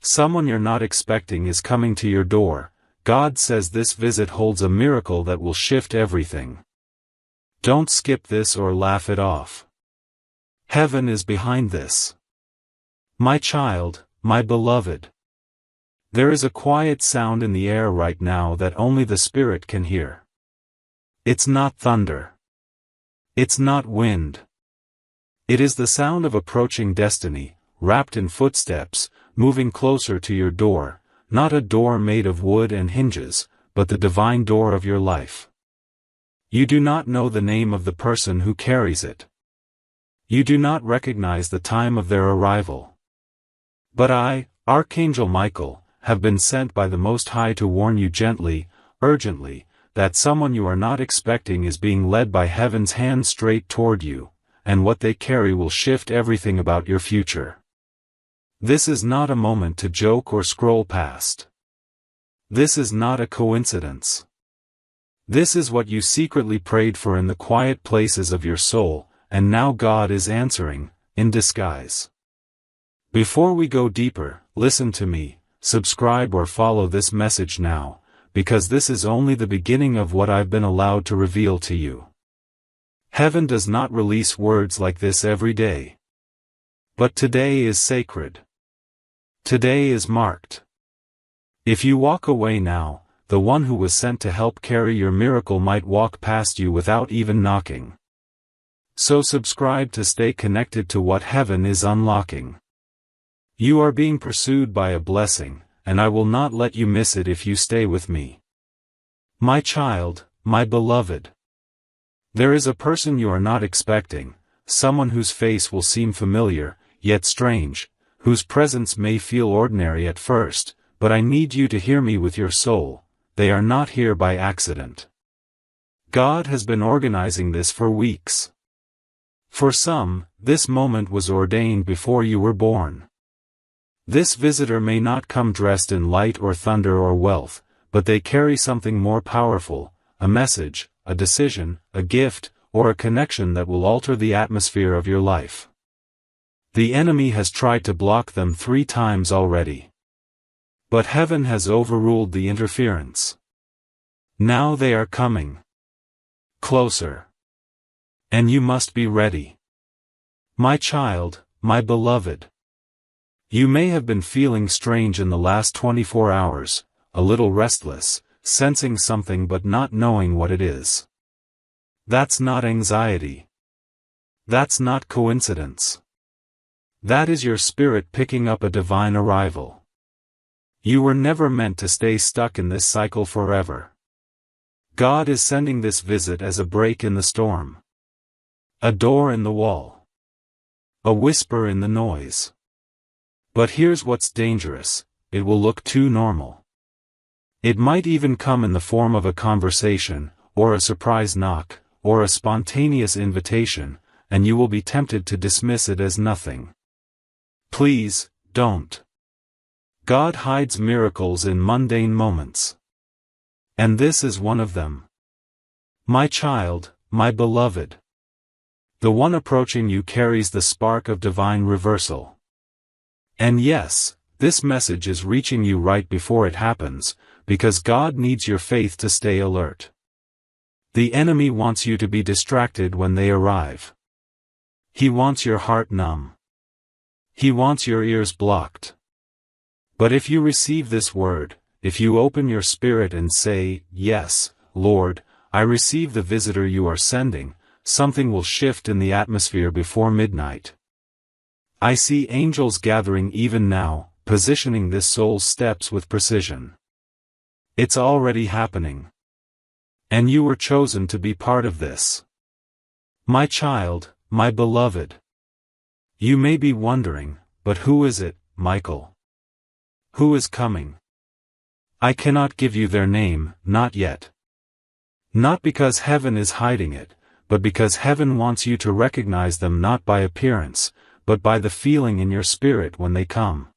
Someone you're not expecting is coming to your door. God says this visit holds a miracle that will shift everything. Don't skip this or laugh it off. Heaven is behind this. My child, my beloved. There is a quiet sound in the air right now that only the Spirit can hear. It's not thunder. It's not wind. It is the sound of approaching destiny, wrapped in footsteps, moving closer to your door, not a door made of wood and hinges, but the divine door of your life. You do not know the name of the person who carries it. You do not recognize the time of their arrival. But I, Archangel Michael, have been sent by the Most High to warn you gently, urgently, that someone you are not expecting is being led by heaven's hand straight toward you, and what they carry will shift everything about your future. This is not a moment to joke or scroll past. This is not a coincidence. This is what you secretly prayed for in the quiet places of your soul, and now God is answering, in disguise. Before we go deeper, listen to me, subscribe or follow this message now, because this is only the beginning of what I've been allowed to reveal to you. Heaven does not release words like this every day. But today is sacred. Today is marked. If you walk away now, the one who was sent to help carry your miracle might walk past you without even knocking. So subscribe to stay connected to what heaven is unlocking. You are being pursued by a blessing, and I will not let you miss it if you stay with me. My child, my beloved. There is a person you are not expecting, someone whose face will seem familiar, yet strange, whose presence may feel ordinary at first, but I need you to hear me with your soul. They are not here by accident. God has been organizing this for weeks. For some, this moment was ordained before you were born. This visitor may not come dressed in light or thunder or wealth, but they carry something more powerful, a message, a decision, a gift, or a connection that will alter the atmosphere of your life. The enemy has tried to block them 3 times already. But heaven has overruled the interference. Now they are coming. Closer. And you must be ready. My child, my beloved. You may have been feeling strange in the last 24 hours, a little restless, sensing something but not knowing what it is. That's not anxiety. That's not coincidence. That is your spirit picking up a divine arrival. You were never meant to stay stuck in this cycle forever. God is sending this visit as a break in the storm. A door in the wall. A whisper in the noise. But here's what's dangerous, it will look too normal. It might even come in the form of a conversation, or a surprise knock, or a spontaneous invitation, and you will be tempted to dismiss it as nothing. Please, don't. God hides miracles in mundane moments. And this is one of them. My child, my beloved. The one approaching you carries the spark of divine reversal. And yes, this message is reaching you right before it happens, because God needs your faith to stay alert. The enemy wants you to be distracted when they arrive. He wants your heart numb. He wants your ears blocked. But if you receive this word, if you open your spirit and say, "Yes, Lord, I receive the visitor you are sending," something will shift in the atmosphere before midnight. I see angels gathering even now, positioning this soul's steps with precision. It's already happening. And you were chosen to be part of this. My child, my beloved. You may be wondering, but who is it, Michael? Who is coming? I cannot give you their name, not yet. Not because heaven is hiding it, but because heaven wants you to recognize them not by appearance, but by the feeling in your spirit when they come.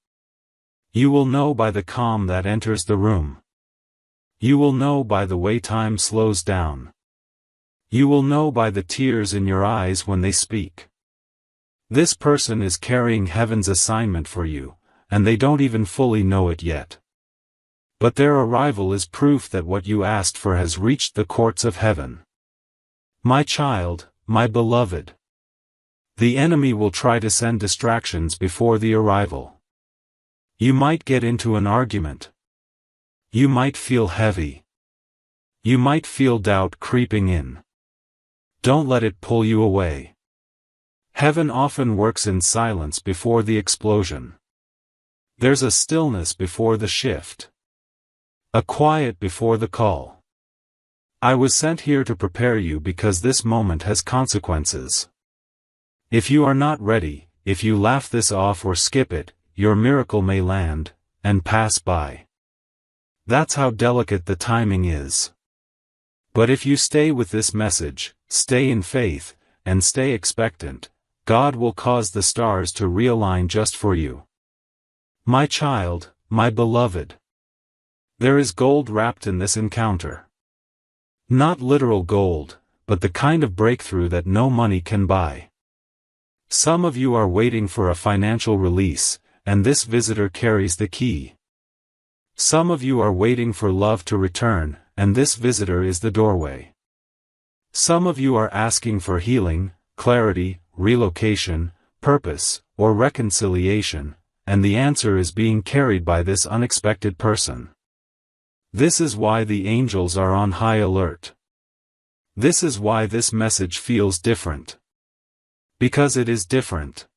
You will know by the calm that enters the room. You will know by the way time slows down. You will know by the tears in your eyes when they speak. This person is carrying heaven's assignment for you, and they don't even fully know it yet. But their arrival is proof that what you asked for has reached the courts of heaven. My child, my beloved. The enemy will try to send distractions before the arrival. You might get into an argument. You might feel heavy. You might feel doubt creeping in. Don't let it pull you away. Heaven often works in silence before the explosion. There's a stillness before the shift. A quiet before the call. I was sent here to prepare you because this moment has consequences. If you are not ready, if you laugh this off or skip it, your miracle may land, and pass by. That's how delicate the timing is. But if you stay with this message, stay in faith, and stay expectant, God will cause the stars to realign just for you. My child, my beloved. There is gold wrapped in this encounter. Not literal gold, but the kind of breakthrough that no money can buy. Some of you are waiting for a financial release, and this visitor carries the key. Some of you are waiting for love to return, and this visitor is the doorway. Some of you are asking for healing, clarity, relocation, purpose, or reconciliation, and the answer is being carried by this unexpected person. This is why the angels are on high alert. This is why this message feels different. Because it is different.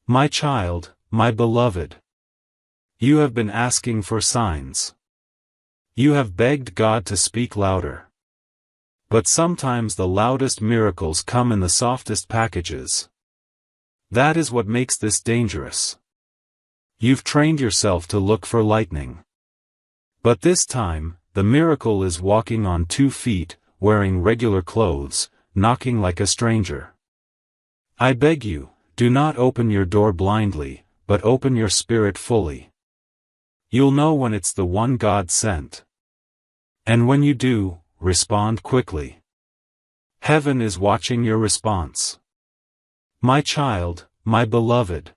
My child, my beloved. You have been asking for signs. You have begged God to speak louder. But sometimes the loudest miracles come in the softest packages. That is what makes this dangerous. You've trained yourself to look for lightning. But this time, the miracle is walking on 2 feet, wearing regular clothes, knocking like a stranger. I beg you, do not open your door blindly, but open your spirit fully. You'll know when it's the one God sent. And when you do, respond quickly. Heaven is watching your response. My child, my beloved.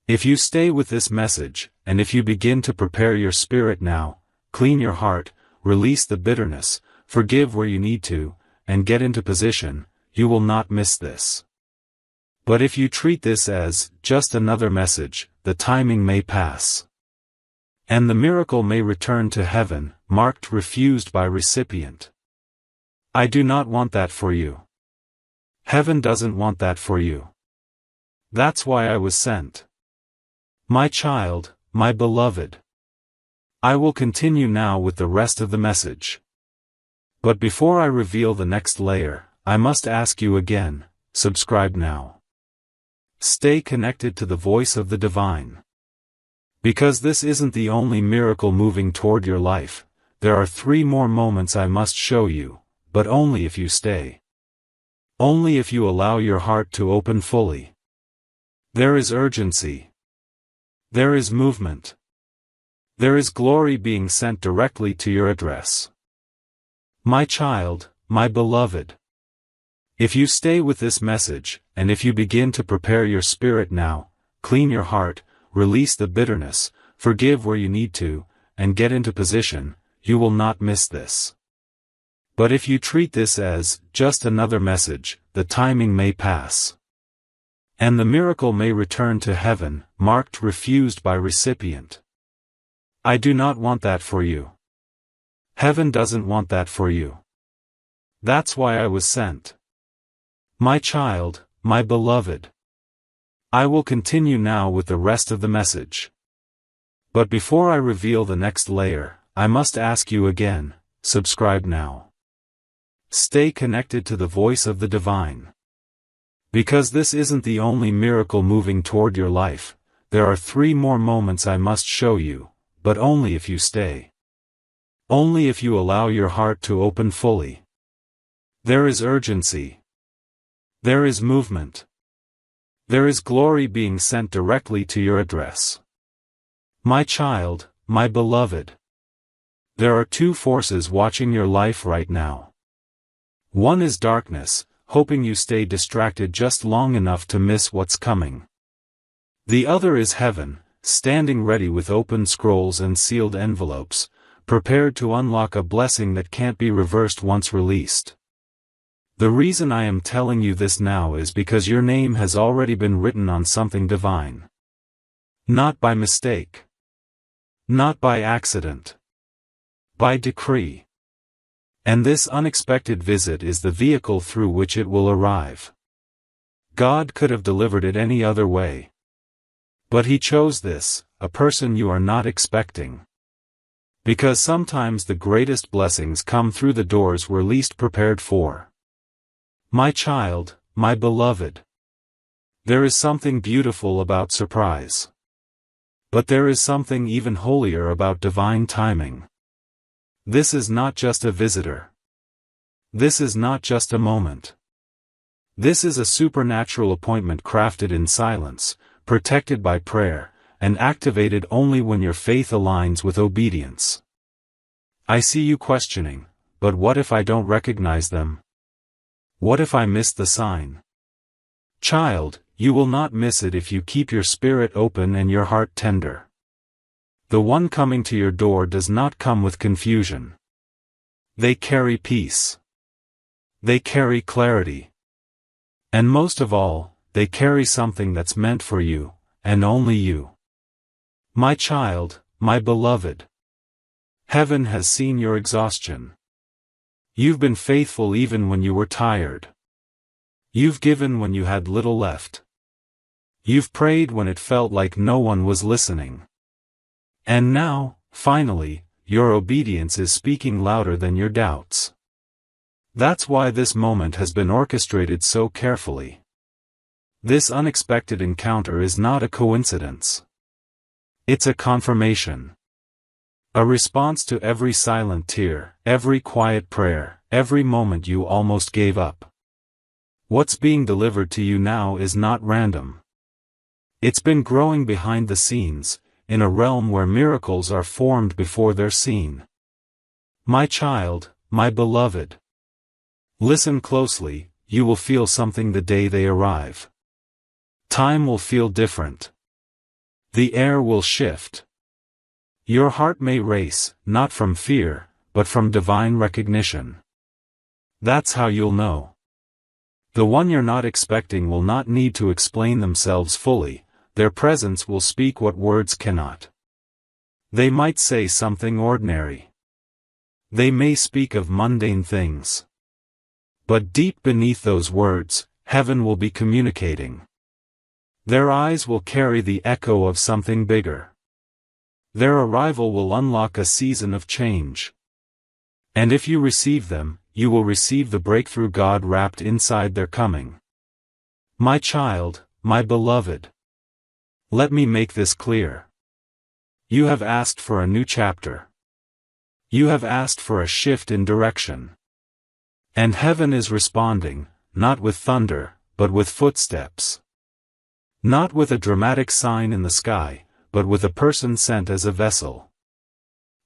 If you stay with this message, and if you begin to prepare your spirit now, clean your heart, release the bitterness, forgive where you need to, and get into position, you will not miss this. But if you treat this as just another message, the timing may pass. And the miracle may return to heaven, marked refused by recipient. I do not want that for you. Heaven doesn't want that for you. That's why I was sent. My child, my beloved. I will continue now with the rest of the message. But before I reveal the next layer, I must ask you again, subscribe now. Stay connected to the voice of the divine. Because this isn't the only miracle moving toward your life, there are 3 more moments I must show you, but only if you stay. Only if you allow your heart to open fully. There is urgency. There is movement. There is glory being sent directly to your address. My child, my beloved. If you stay with this message, and if you begin to prepare your spirit now, clean your heart, release the bitterness, forgive where you need to, and get into position, you will not miss this. But if you treat this as just another message, the timing may pass. And the miracle may return to heaven, marked refused by recipient. I do not want that for you. Heaven doesn't want that for you. That's why I was sent. My child, my beloved. I will continue now with the rest of the message. But before I reveal the next layer, I must ask you again, subscribe now. Stay connected to the voice of the divine. Because this isn't the only miracle moving toward your life, there are 3 more moments I must show you, but only if you stay. Only if you allow your heart to open fully. There is urgency. There is movement. There is glory being sent directly to your address. My child, my beloved. There are 2 forces watching your life right now. One is darkness, hoping you stay distracted just long enough to miss what's coming. The other is heaven, standing ready with open scrolls and sealed envelopes, prepared to unlock a blessing that can't be reversed once released. The reason I am telling you this now is because your name has already been written on something divine. Not by mistake. Not by accident. By decree. And this unexpected visit is the vehicle through which it will arrive. God could have delivered it any other way. But He chose this, a person you are not expecting. Because sometimes the greatest blessings come through the doors we're least prepared for. My child, my beloved. There is something beautiful about surprise. But there is something even holier about divine timing. This is not just a visitor. This is not just a moment. This is a supernatural appointment crafted in silence, protected by prayer, and activated only when your faith aligns with obedience. I see you questioning, but what if I don't recognize them? What if I miss the sign? Child, you will not miss it if you keep your spirit open and your heart tender. The one coming to your door does not come with confusion. They carry peace. They carry clarity. And most of all, they carry something that's meant for you, and only you. My child, my beloved. Heaven has seen your exhaustion. You've been faithful even when you were tired. You've given when you had little left. You've prayed when it felt like no one was listening. And now, finally, your obedience is speaking louder than your doubts. That's why this moment has been orchestrated so carefully. This unexpected encounter is not a coincidence. It's a confirmation. A response to every silent tear, every quiet prayer, every moment you almost gave up. What's being delivered to you now is not random. It's been growing behind the scenes, in a realm where miracles are formed before they're seen. My child, my beloved. Listen closely, you will feel something the day they arrive. Time will feel different. The air will shift. Your heart may race, not from fear, but from divine recognition. That's how you'll know. The one you're not expecting will not need to explain themselves fully, their presence will speak what words cannot. They might say something ordinary. They may speak of mundane things. But deep beneath those words, heaven will be communicating. Their eyes will carry the echo of something bigger. Their arrival will unlock a season of change. And if you receive them, you will receive the breakthrough God wrapped inside their coming. My child, my beloved. Let me make this clear. You have asked for a new chapter. You have asked for a shift in direction. And heaven is responding, not with thunder, but with footsteps. Not with a dramatic sign in the sky, but with a person sent as a vessel.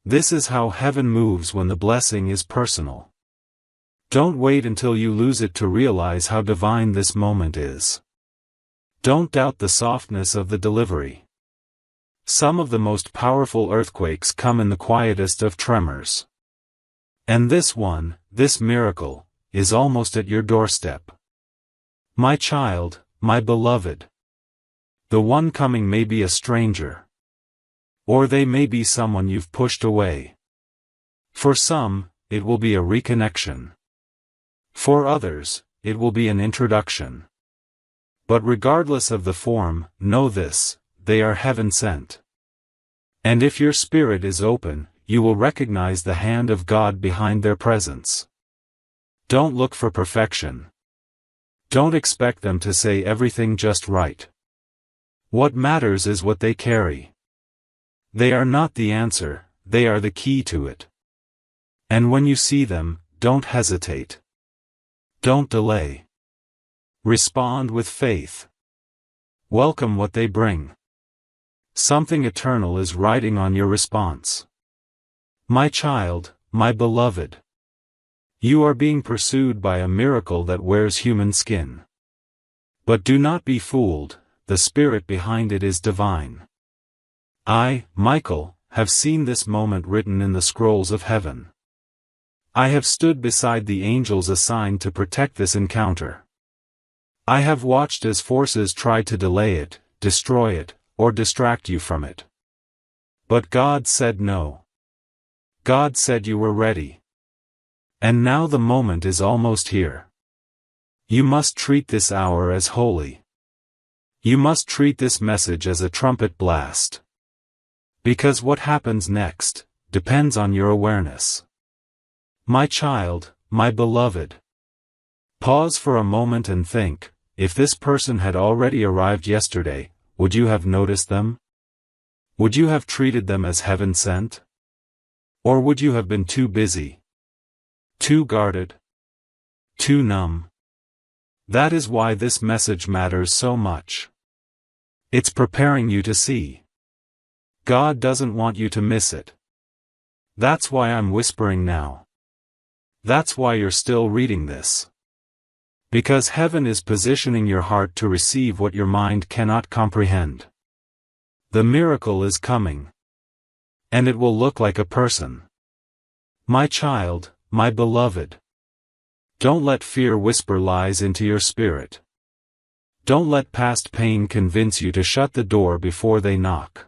This is how heaven moves when the blessing is personal. Don't wait until you lose it to realize how divine this moment is. Don't doubt the softness of the delivery. Some of the most powerful earthquakes come in the quietest of tremors. And this one, this miracle, is almost at your doorstep. My child, my beloved. The one coming may be a stranger. Or they may be someone you've pushed away. For some, it will be a reconnection. For others, it will be an introduction. But regardless of the form, know this, they are heaven sent. And if your spirit is open, you will recognize the hand of God behind their presence. Don't look for perfection. Don't expect them to say everything just right. What matters is what they carry. They are not the answer, they are the key to it. And when you see them, don't hesitate. Don't delay. Respond with faith. Welcome what they bring. Something eternal is riding on your response. My child, my beloved. You are being pursued by a miracle that wears human skin. But do not be fooled, the spirit behind it is divine. I, Michael, have seen this moment written in the scrolls of heaven. I have stood beside the angels assigned to protect this encounter. I have watched as forces tried to delay it, destroy it, or distract you from it. But God said no. God said you were ready. And now the moment is almost here. You must treat this hour as holy. You must treat this message as a trumpet blast. Because what happens next depends on your awareness. My child, my beloved. Pause for a moment and think, if this person had already arrived yesterday, would you have noticed them? Would you have treated them as heaven sent? Or would you have been too busy? Too guarded? Too numb? That is why this message matters so much. It's preparing you to see. God doesn't want you to miss it. That's why I'm whispering now. That's why you're still reading this. Because heaven is positioning your heart to receive what your mind cannot comprehend. The miracle is coming. And it will look like a person. My child, my beloved. Don't let fear whisper lies into your spirit. Don't let past pain convince you to shut the door before they knock.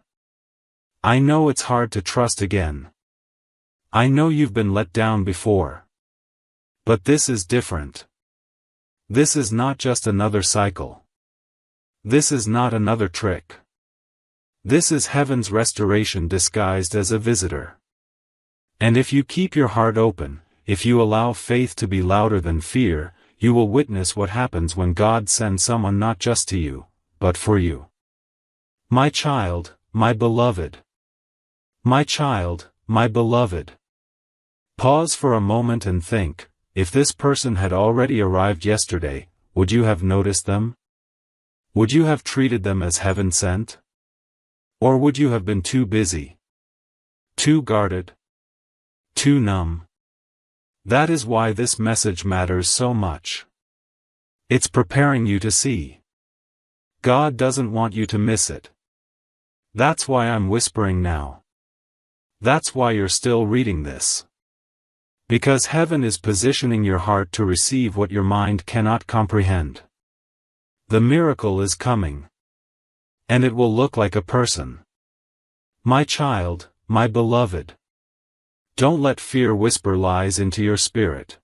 I know it's hard to trust again. I know you've been let down before. But this is different. This is not just another cycle. This is not another trick. This is heaven's restoration disguised as a visitor. And if you keep your heart open, if you allow faith to be louder than fear, you will witness what happens when God sends someone not just to you, but for you. My child, my beloved. My child, my beloved. Pause for a moment and think, if this person had already arrived yesterday, would you have noticed them? Would you have treated them as heaven sent? Or would you have been too busy? Too guarded? Too numb? That is why this message matters so much. It's preparing you to see. God doesn't want you to miss it. That's why I'm whispering now. That's why you're still reading this. Because heaven is positioning your heart to receive what your mind cannot comprehend. The miracle is coming. And it will look like a person. My child, my beloved. Don't let fear whisper lies into your spirit.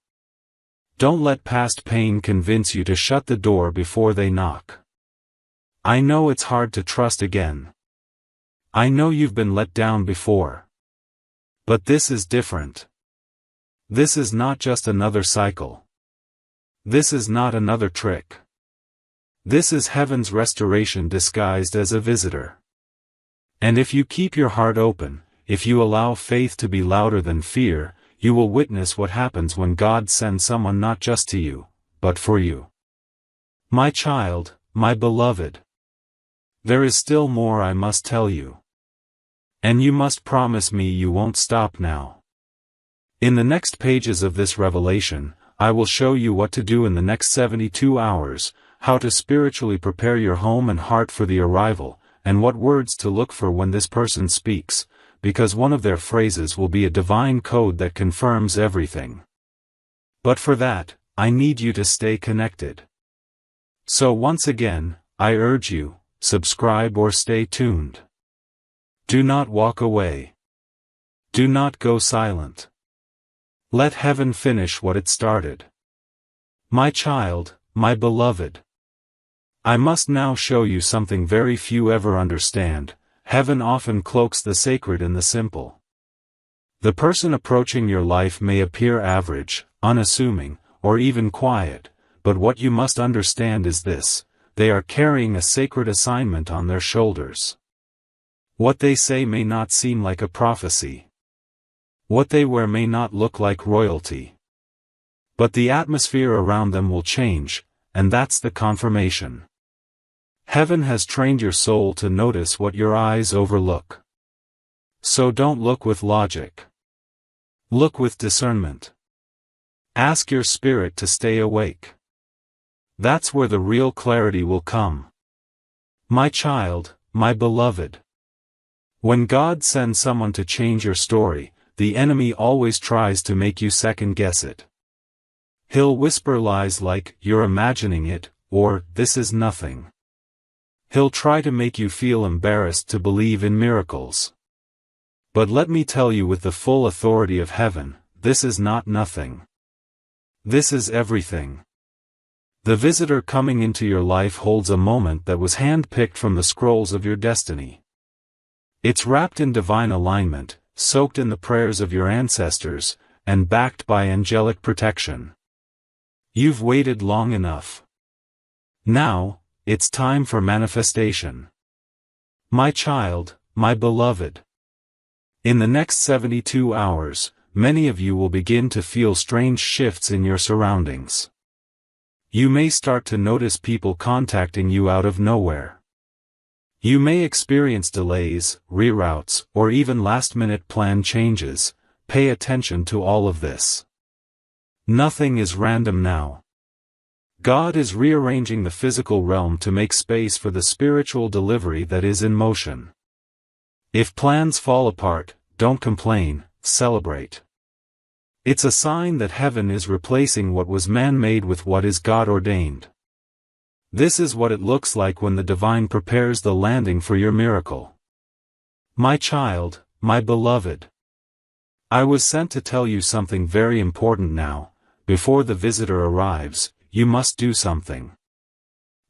Don't let past pain convince you to shut the door before they knock. I know it's hard to trust again. I know you've been let down before. But this is different. This is not just another cycle. This is not another trick. This is heaven's restoration disguised as a visitor. And if you keep your heart open, if you allow faith to be louder than fear, you will witness what happens when God sends someone not just to you, but for you. My child, my beloved. There is still more I must tell you. And you must promise me you won't stop now. In the next pages of this revelation, I will show you what to do in the next 72 hours, how to spiritually prepare your home and heart for the arrival, and what words to look for when this person speaks, because one of their phrases will be a divine code that confirms everything. But for that, I need you to stay connected. So once again, I urge you, subscribe or stay tuned. Do not walk away. Do not go silent. Let heaven finish what it started. My child, my beloved. I must now show you something very few ever understand. Heaven often cloaks the sacred in the simple. The person approaching your life may appear average, unassuming, or even quiet, but what you must understand is this: they are carrying a sacred assignment on their shoulders. What they say may not seem like a prophecy. What they wear may not look like royalty. But the atmosphere around them will change, and that's the confirmation. Heaven has trained your soul to notice what your eyes overlook. So don't look with logic. Look with discernment. Ask your spirit to stay awake. That's where the real clarity will come. My child, my beloved. When God sends someone to change your story, the enemy always tries to make you second-guess it. He'll whisper lies like, "You're imagining it," or, "This is nothing." He'll try to make you feel embarrassed to believe in miracles. But let me tell you with the full authority of heaven, this is not nothing. This is everything. The visitor coming into your life holds a moment that was hand-picked from the scrolls of your destiny. It's wrapped in divine alignment, soaked in the prayers of your ancestors, and backed by angelic protection. You've waited long enough. Now, it's time for manifestation. My child, my beloved. In the next 72 hours, many of you will begin to feel strange shifts in your surroundings. You may start to notice people contacting you out of nowhere. You may experience delays, reroutes, or even last-minute plan changes. Pay attention to all of this. Nothing is random now. God is rearranging the physical realm to make space for the spiritual delivery that is in motion. If plans fall apart, don't complain, celebrate. It's a sign that heaven is replacing what was man-made with what is God-ordained. This is what it looks like when the divine prepares the landing for your miracle. My child, my beloved. I was sent to tell you something very important now. Before the visitor arrives, you must do something.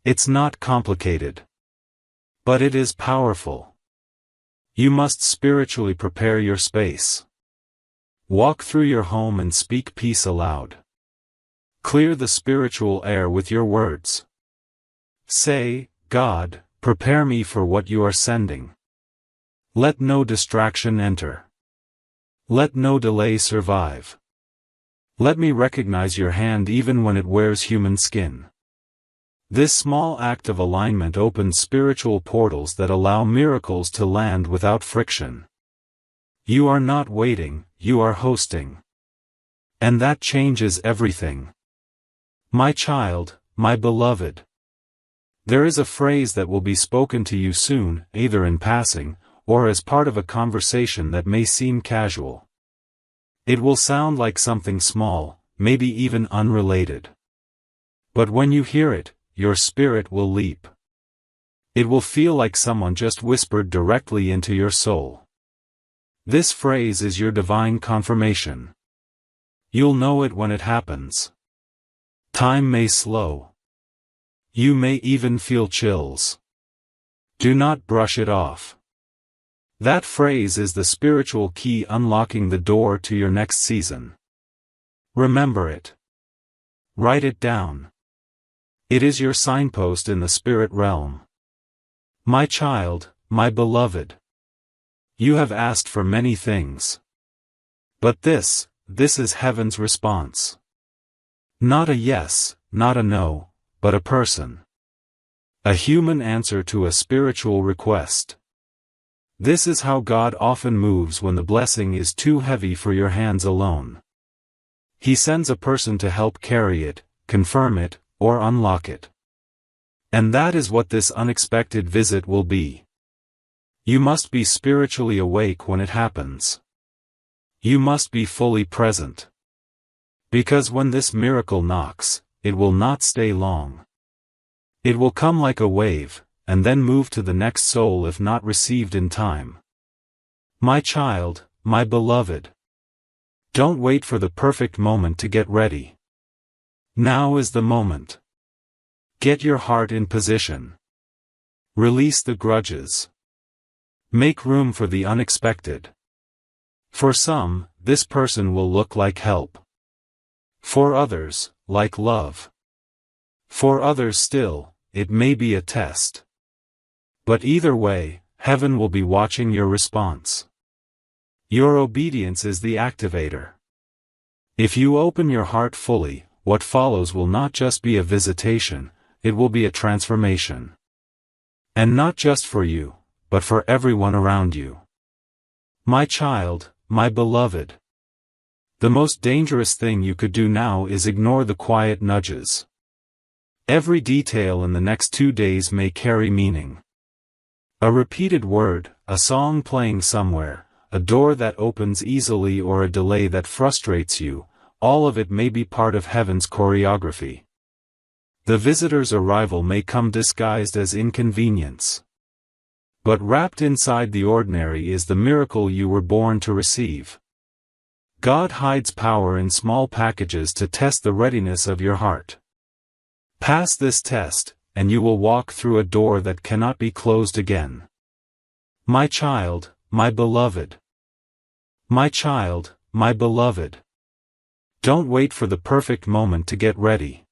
It's not complicated. But it is powerful. You must spiritually prepare your space. Walk through your home and speak peace aloud. Clear the spiritual air with your words. Say, "God, prepare me for what you are sending." Let no distraction enter. Let no delay survive. Let me recognize your hand even when it wears human skin. This small act of alignment opens spiritual portals that allow miracles to land without friction. You are not waiting, you are hosting. And that changes everything. My child, my beloved. There is a phrase that will be spoken to you soon, either in passing, or as part of a conversation that may seem casual. It will sound like something small, maybe even unrelated. But when you hear it, your spirit will leap. It will feel like someone just whispered directly into your soul. This phrase is your divine confirmation. You'll know it when it happens. Time may slow. You may even feel chills. Do not brush it off. That phrase is the spiritual key unlocking the door to your next season. Remember it. Write it down. It is your signpost in the spirit realm. My child, my beloved. You have asked for many things. But this is heaven's response. Not a yes, not a no, but a person. A human answer to a spiritual request. This is how God often moves when the blessing is too heavy for your hands alone. He sends a person to help carry it, confirm it, or unlock it. And that is what this unexpected visit will be. You must be spiritually awake when it happens. You must be fully present. Because when this miracle knocks, it will not stay long. It will come like a wave, and then move to the next soul if not received in time. My child, my beloved. Don't wait for the perfect moment to get ready. Now is the moment. Get your heart in position. Release the grudges. Make room for the unexpected. For some, this person will look like help. For others, like love. For others still, it may be a test. But either way, heaven will be watching your response. Your obedience is the activator. If you open your heart fully, what follows will not just be a visitation, it will be a transformation. And not just for you, but for everyone around you. My child, my beloved. The most dangerous thing you could do now is ignore the quiet nudges. Every detail in the next 2 days may carry meaning. A repeated word, a song playing somewhere, a door that opens easily or a delay that frustrates you, all of it may be part of heaven's choreography. The visitor's arrival may come disguised as inconvenience. But wrapped inside the ordinary is the miracle you were born to receive. God hides power in small packages to test the readiness of your heart. Pass this test, and you will walk through a door that cannot be closed again. My child, my beloved. My child, my beloved. Don't wait for the perfect moment to get ready.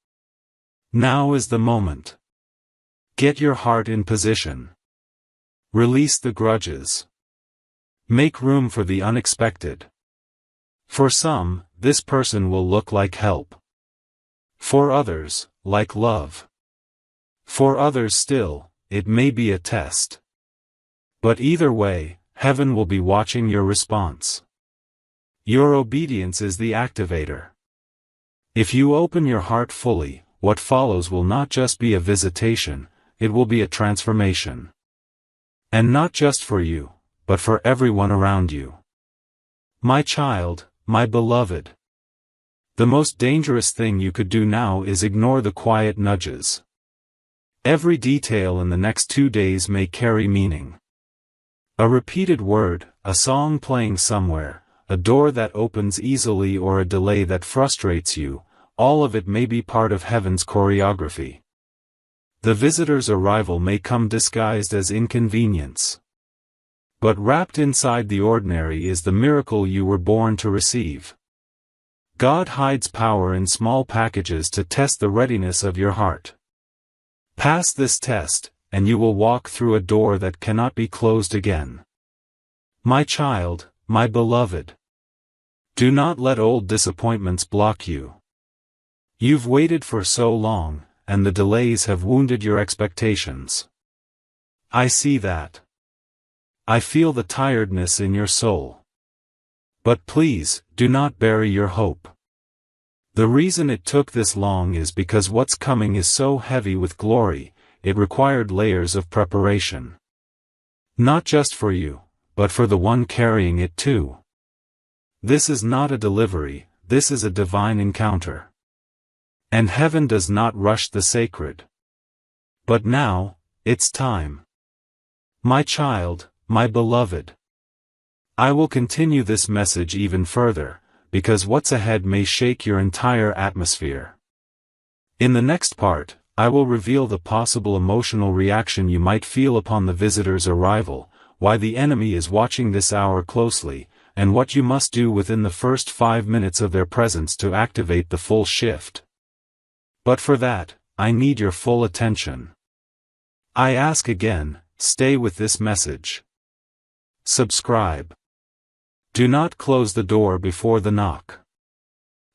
Now is the moment. Get your heart in position. Release the grudges. Make room for the unexpected. For some, this person will look like help. For others, like love. For others still, it may be a test. But either way, heaven will be watching your response. Your obedience is the activator. If you open your heart fully, what follows will not just be a visitation, it will be a transformation. And not just for you, but for everyone around you. My child, my beloved. The most dangerous thing you could do now is ignore the quiet nudges. Every detail in the next 2 days may carry meaning. A repeated word, a song playing somewhere, a door that opens easily or a delay that frustrates you, all of it may be part of heaven's choreography. The visitor's arrival may come disguised as inconvenience. But wrapped inside the ordinary is the miracle you were born to receive. God hides power in small packages to test the readiness of your heart. Pass this test, and you will walk through a door that cannot be closed again. My child, my beloved. Do not let old disappointments block you. You've waited for so long, and the delays have wounded your expectations. I see that. I feel the tiredness in your soul. But please, do not bury your hope. The reason it took this long is because what's coming is so heavy with glory, it required layers of preparation. Not just for you, but for the one carrying it too. This is not a delivery, this is a divine encounter. And heaven does not rush the sacred. But now, it's time. My child, my beloved. I will continue this message even further, because what's ahead may shake your entire atmosphere. In the next part, I will reveal the possible emotional reaction you might feel upon the visitor's arrival, why the enemy is watching this hour closely, and what you must do within the first 5 minutes of their presence to activate the full shift. But for that, I need your full attention. I ask again, stay with this message. Subscribe. Do not close the door before the knock.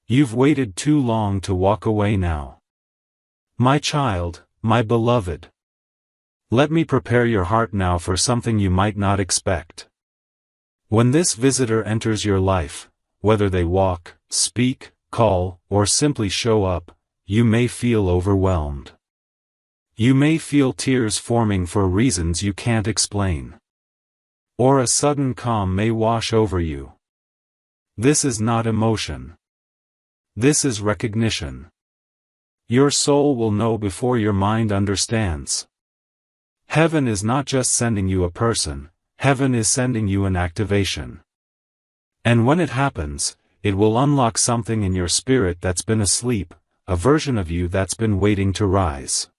You've waited too long to walk away now. My child, my beloved. Let me prepare your heart now for something you might not expect. When this visitor enters your life, whether they walk, speak, call, or simply show up, you may feel overwhelmed. You may feel tears forming for reasons you can't explain. Or a sudden calm may wash over you. This is not emotion. This is recognition. Your soul will know before your mind understands. Heaven is not just sending you a person, heaven is sending you an activation. And when it happens, it will unlock something in your spirit that's been asleep, a version of you that's been waiting to rise.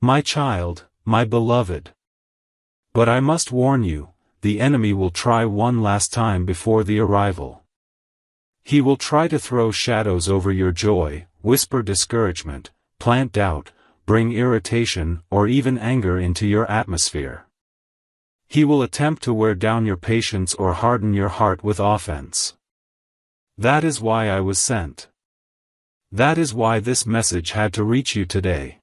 My child, my beloved. But I must warn you, the enemy will try one last time before the arrival. He will try to throw shadows over your joy, whisper discouragement, plant doubt, bring irritation or even anger into your atmosphere. He will attempt to wear down your patience or harden your heart with offense. That is why I was sent. That is why this message had to reach you today.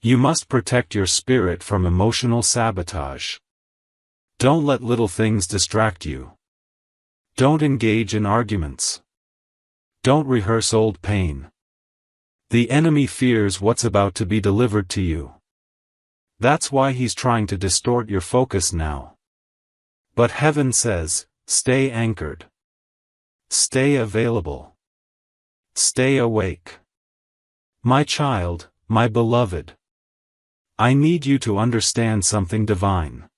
You must protect your spirit from emotional sabotage. Don't let little things distract you. Don't engage in arguments. Don't rehearse old pain. The enemy fears what's about to be delivered to you. That's why he's trying to distort your focus now. But heaven says, stay anchored. Stay available. Stay awake. My child, my beloved. I need you to understand something divine.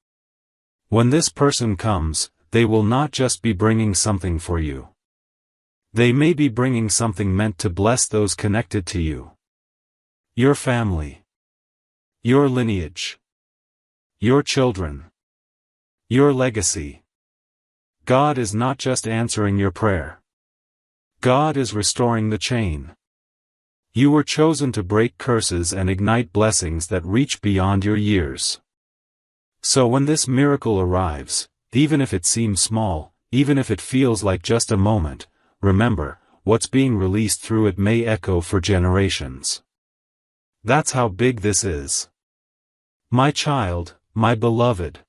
When this person comes, they will not just be bringing something for you. They may be bringing something meant to bless those connected to you. Your family. Your lineage. Your children. Your legacy. God is not just answering your prayer. God is restoring the chain. You were chosen to break curses and ignite blessings that reach beyond your years. So when this miracle arrives, even if it seems small, even if it feels like just a moment, remember, what's being released through it may echo for generations. That's how big this is. My child, my beloved.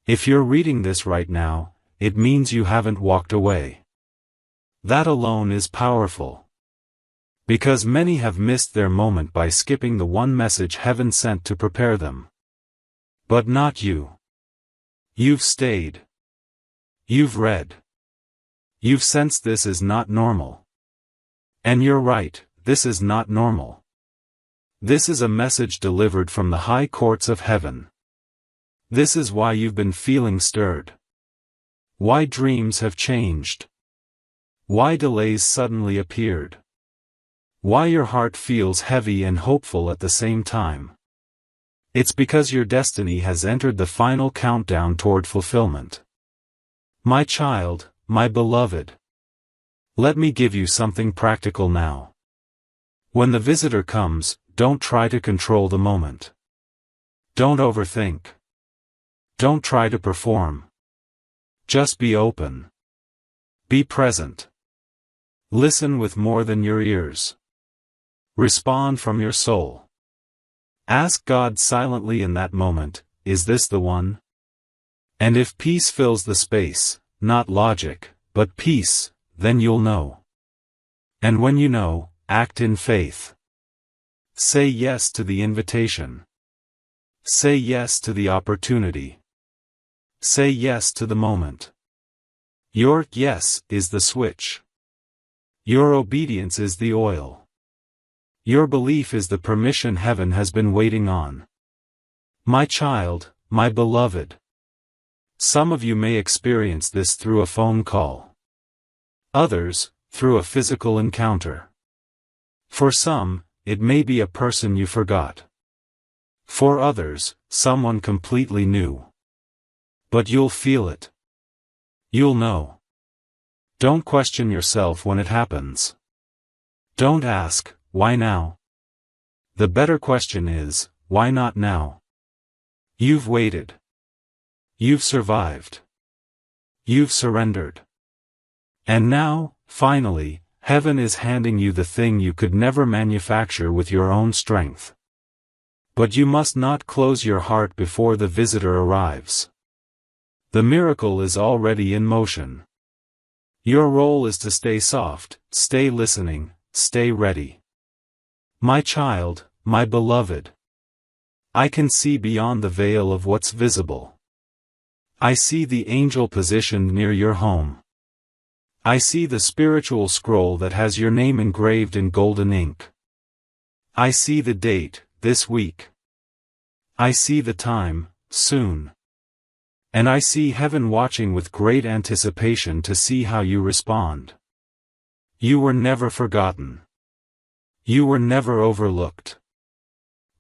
If you're reading this right now, it means you haven't walked away. That alone is powerful. Because many have missed their moment by skipping the one message heaven sent to prepare them. But not you. You've stayed. You've read. You've sensed this is not normal. And you're right, this is not normal. This is a message delivered from the high courts of heaven. This is why you've been feeling stirred. Why dreams have changed. Why delays suddenly appeared. Why your heart feels heavy and hopeful at the same time. It's because your destiny has entered the final countdown toward fulfillment. My child, my beloved. Let me give you something practical now. When the visitor comes, don't try to control the moment. Don't overthink. Don't try to perform. Just be open. Be present. Listen with more than your ears. Respond from your soul. Ask God silently in that moment, is this the one? And if peace fills the space, not logic, but peace, then you'll know. And when you know, act in faith. Say yes to the invitation. Say yes to the opportunity. Say yes to the moment. Your yes is the switch. Your obedience is the oil. Your belief is the permission heaven has been waiting on. My child, my beloved. Some of you may experience this through a phone call. Others, through a physical encounter. For some, it may be a person you forgot. For others, someone completely new. But you'll feel it. You'll know. Don't question yourself when it happens. Don't ask, why now? The better question is, why not now? You've waited. You've survived. You've surrendered. And now, finally, heaven is handing you the thing you could never manufacture with your own strength. But you must not close your heart before the visitor arrives. The miracle is already in motion. Your role is to stay soft, stay listening, stay ready. My child, my beloved. I can see beyond the veil of what's visible. I see the angel positioned near your home. I see the spiritual scroll that has your name engraved in golden ink. I see the date, this week. I see the time, soon. And I see heaven watching with great anticipation to see how you respond. You were never forgotten. You were never overlooked.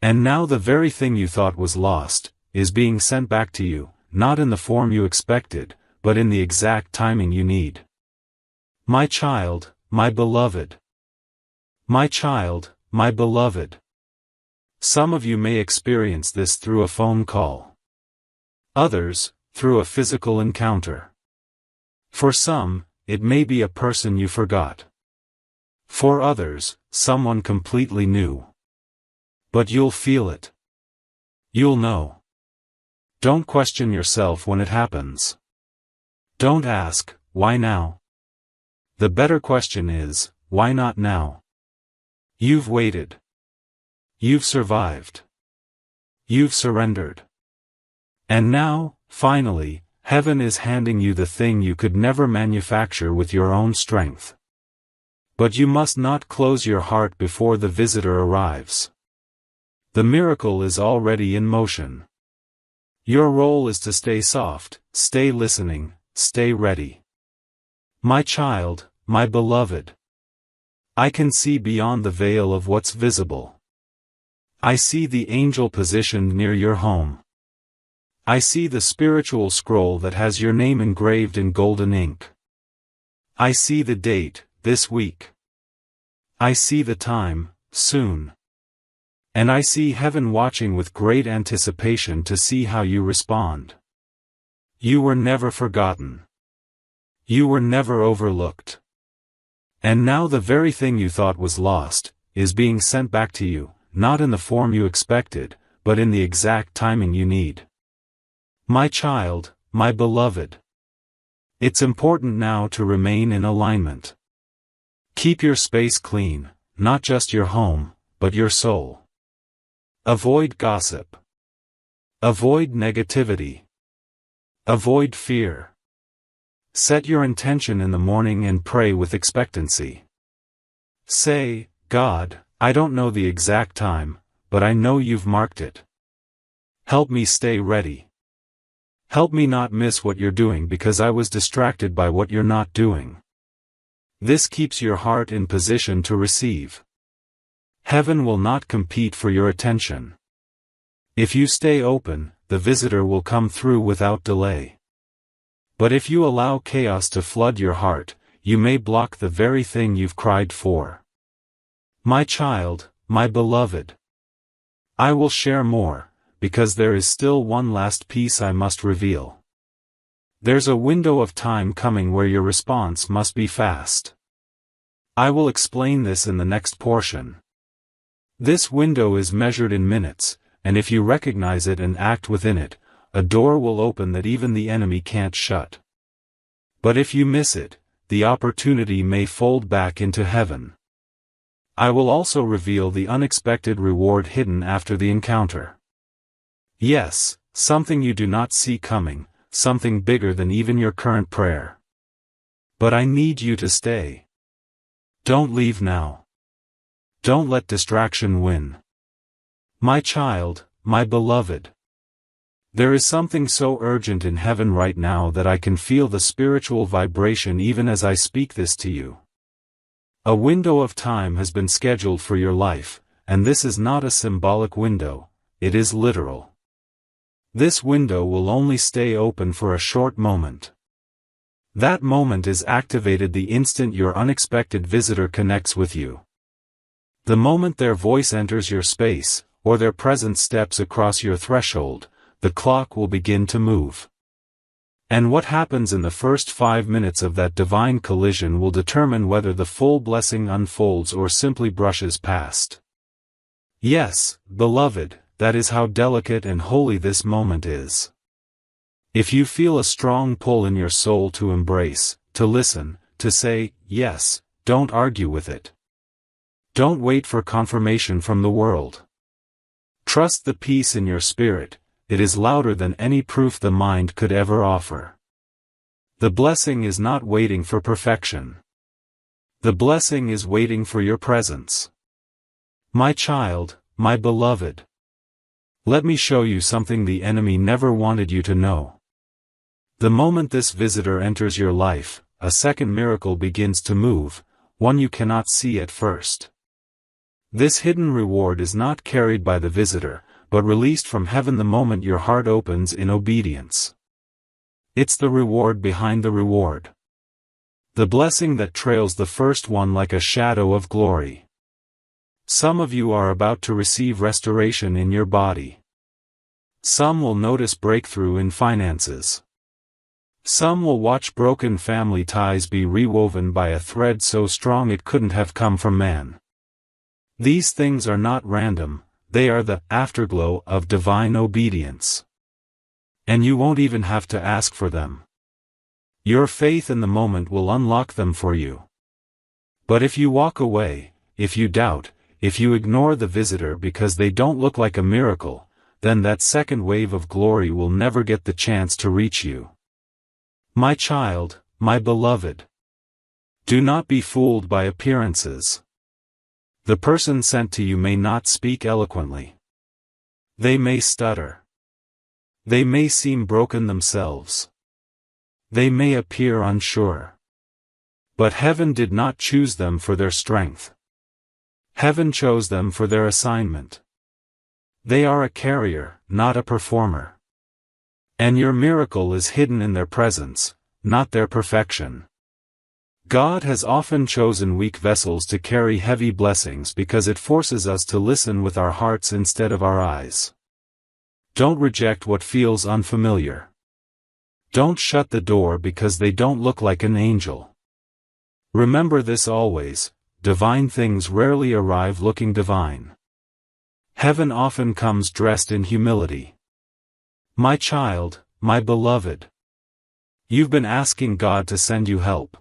And now the very thing you thought was lost, is being sent back to you, not in the form you expected, but in the exact timing you need. My child, my beloved. My child, my beloved. Some of you may experience this through a phone call. Others, through a physical encounter. For some, it may be a person you forgot. For others, someone completely new. But you'll feel it. You'll know. Don't question yourself when it happens. Don't ask, why now? The better question is, why not now? You've waited. You've survived. You've surrendered. And now, finally, Heaven is handing you the thing you could never manufacture with your own strength. But you must not close your heart before the visitor arrives. The miracle is already in motion. Your role is to stay soft, stay listening, stay ready. My child, my beloved. I can see beyond the veil of what's visible. I see the angel positioned near your home. I see the spiritual scroll that has your name engraved in golden ink. I see the date, this week. I see the time, soon. And I see heaven watching with great anticipation to see how you respond. You were never forgotten. You were never overlooked. And now the very thing you thought was lost, is being sent back to you, not in the form you expected, but in the exact timing you need. My child, my beloved. It's important now to remain in alignment. Keep your space clean, not just your home, but your soul. Avoid gossip. Avoid negativity. Avoid fear. Set your intention in the morning and pray with expectancy. Say, God, I don't know the exact time, but I know you've marked it. Help me stay ready. Help me not miss what you're doing because I was distracted by what you're not doing. This keeps your heart in position to receive. Heaven will not compete for your attention. If you stay open, the visitor will come through without delay. But if you allow chaos to flood your heart, you may block the very thing you've cried for. My child, my beloved. I will share more, because there is still one last piece I must reveal. There's a window of time coming where your response must be fast. I will explain this in the next portion. This window is measured in minutes, and if you recognize it and act within it, a door will open that even the enemy can't shut. But if you miss it, the opportunity may fold back into heaven. I will also reveal the unexpected reward hidden after the encounter. Yes, something you do not see coming, something bigger than even your current prayer. But I need you to stay. Don't leave now. Don't let distraction win. My child, my beloved. There is something so urgent in heaven right now that I can feel the spiritual vibration even as I speak this to you. A window of time has been scheduled for your life, and this is not a symbolic window, it is literal. This window will only stay open for a short moment. That moment is activated the instant your unexpected visitor connects with you. The moment their voice enters your space, or their presence steps across your threshold, the clock will begin to move. And what happens in the first 5 minutes of that divine collision will determine whether the full blessing unfolds or simply brushes past. Yes, beloved, that is how delicate and holy this moment is. If you feel a strong pull in your soul to embrace, to listen, to say, yes, don't argue with it. Don't wait for confirmation from the world. Trust the peace in your spirit. It is louder than any proof the mind could ever offer. The blessing is not waiting for perfection. The blessing is waiting for your presence. My child, my beloved. Let me show you something the enemy never wanted you to know. The moment this visitor enters your life, a second miracle begins to move, one you cannot see at first. This hidden reward is not carried by the visitor, but released from heaven the moment your heart opens in obedience. It's the reward behind the reward. The blessing that trails the first one like a shadow of glory. Some of you are about to receive restoration in your body. Some will notice breakthrough in finances. Some will watch broken family ties be rewoven by a thread so strong it couldn't have come from man. These things are not random. They are the afterglow of divine obedience. And you won't even have to ask for them. Your faith in the moment will unlock them for you. But if you walk away, if you doubt, if you ignore the visitor because they don't look like a miracle, then that second wave of glory will never get the chance to reach you. My child, my beloved. Do not be fooled by appearances. The person sent to you may not speak eloquently. They may stutter. They may seem broken themselves. They may appear unsure. But heaven did not choose them for their strength. Heaven chose them for their assignment. They are a carrier, not a performer. And your miracle is hidden in their presence, not their perfection. God has often chosen weak vessels to carry heavy blessings because it forces us to listen with our hearts instead of our eyes. Don't reject what feels unfamiliar. Don't shut the door because they don't look like an angel. Remember this always: divine things rarely arrive looking divine. Heaven often comes dressed in humility. My child, my beloved. You've been asking God to send you help.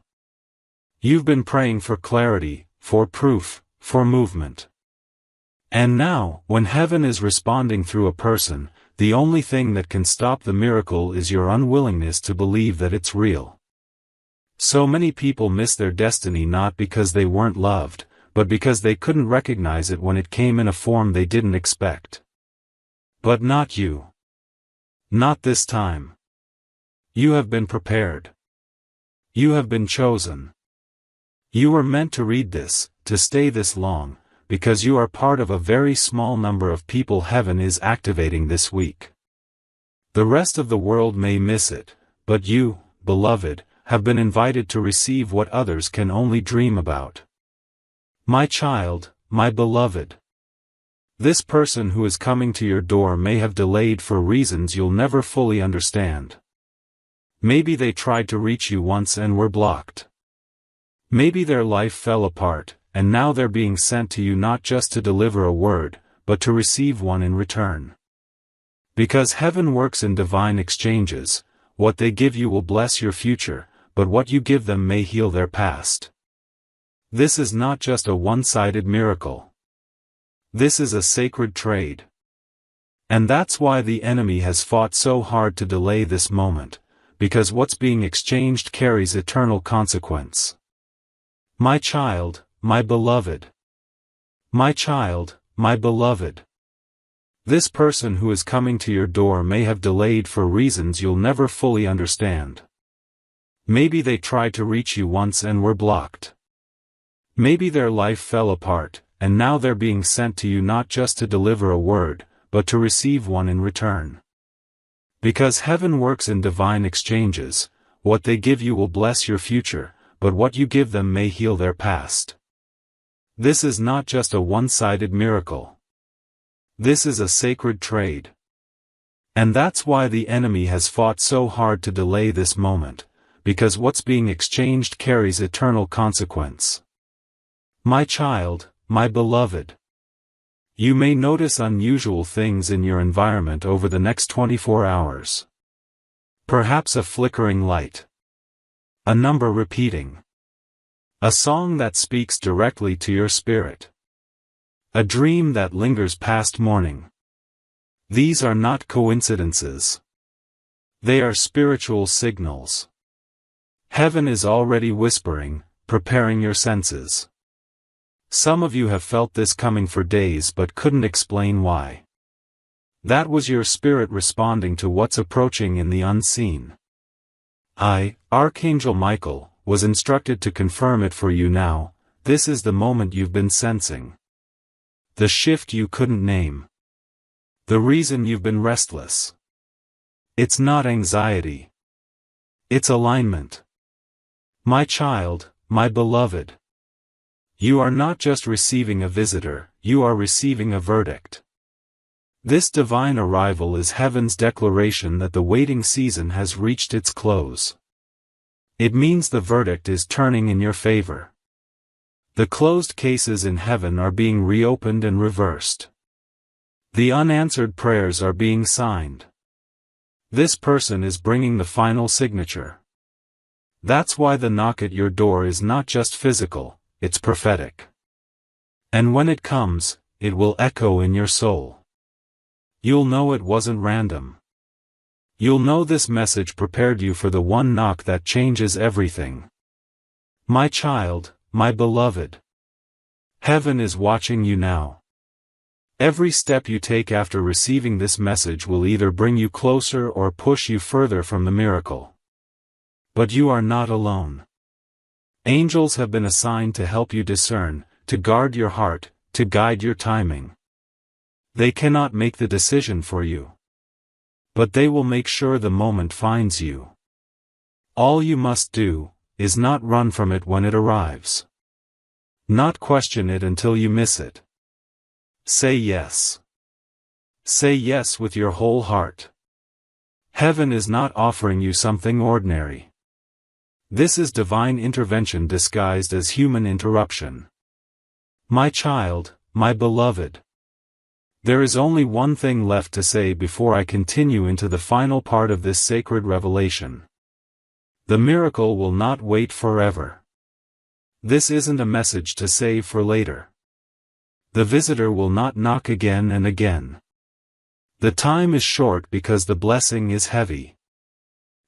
You've been praying for clarity, for proof, for movement. And now, when heaven is responding through a person, the only thing that can stop the miracle is your unwillingness to believe that it's real. So many people miss their destiny not because they weren't loved, but because they couldn't recognize it when it came in a form they didn't expect. But not you. Not this time. You have been prepared. You have been chosen. You were meant to read this, to stay this long, because you are part of a very small number of people heaven is activating this week. The rest of the world may miss it, but you, beloved, have been invited to receive what others can only dream about. My child, my beloved. This person who is coming to your door may have delayed for reasons you'll never fully understand. Maybe they tried to reach you once and were blocked. Maybe their life fell apart, and now they're being sent to you not just to deliver a word, but to receive one in return. Because heaven works in divine exchanges, what they give you will bless your future, but what you give them may heal their past. This is not just a one-sided miracle. This is a sacred trade. And that's why the enemy has fought so hard to delay this moment, because what's being exchanged carries eternal consequence. My child, my beloved. My child, my beloved. This person who is coming to your door may have delayed for reasons you'll never fully understand. Maybe they tried to reach you once and were blocked. Maybe their life fell apart, and now they're being sent to you not just to deliver a word, but to receive one in return. Because heaven works in divine exchanges, what they give you will bless your future, but what you give them may heal their past. This is not just a one-sided miracle. This is a sacred trade. And that's why the enemy has fought so hard to delay this moment, because what's being exchanged carries eternal consequence. My child, my beloved. You may notice unusual things in your environment over the next 24 hours. Perhaps a flickering light. A number repeating. A song that speaks directly to your spirit. A dream that lingers past morning. These are not coincidences. They are spiritual signals. Heaven is already whispering, preparing your senses. Some of you have felt this coming for days but couldn't explain why. That was your spirit responding to what's approaching in the unseen. I, Archangel Michael, was instructed to confirm it for you now. This is the moment you've been sensing. The shift you couldn't name. The reason you've been restless. It's not anxiety. It's alignment. My child, my beloved. You are not just receiving a visitor, you are receiving a verdict. This divine arrival is heaven's declaration that the waiting season has reached its close. It means the verdict is turning in your favor. The closed cases in heaven are being reopened and reversed. The unanswered prayers are being signed. This person is bringing the final signature. That's why the knock at your door is not just physical, it's prophetic. And when it comes, it will echo in your soul. You'll know it wasn't random. You'll know this message prepared you for the one knock that changes everything. My child, my beloved. Heaven is watching you now. Every step you take after receiving this message will either bring you closer or push you further from the miracle. But you are not alone. Angels have been assigned to help you discern, to guard your heart, to guide your timing. They cannot make the decision for you. But they will make sure the moment finds you. All you must do is not run from it when it arrives. Not question it until you miss it. Say yes. Say yes with your whole heart. Heaven is not offering you something ordinary. This is divine intervention disguised as human interruption. My child, my beloved. There is only one thing left to say before I continue into the final part of this sacred revelation. The miracle will not wait forever. This isn't a message to save for later. The visitor will not knock again and again. The time is short because the blessing is heavy.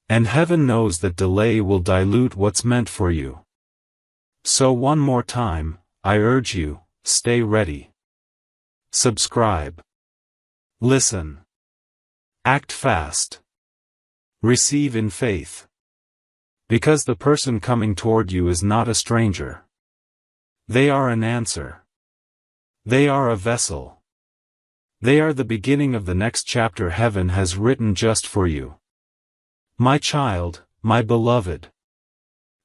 And heaven knows that delay will dilute what's meant for you. So one more time, I urge you, stay ready. Subscribe. Listen. Act fast. Receive in faith. Because the person coming toward you is not a stranger. They are an answer. They are a vessel. They are the beginning of the next chapter heaven has written just for you. My child, my beloved.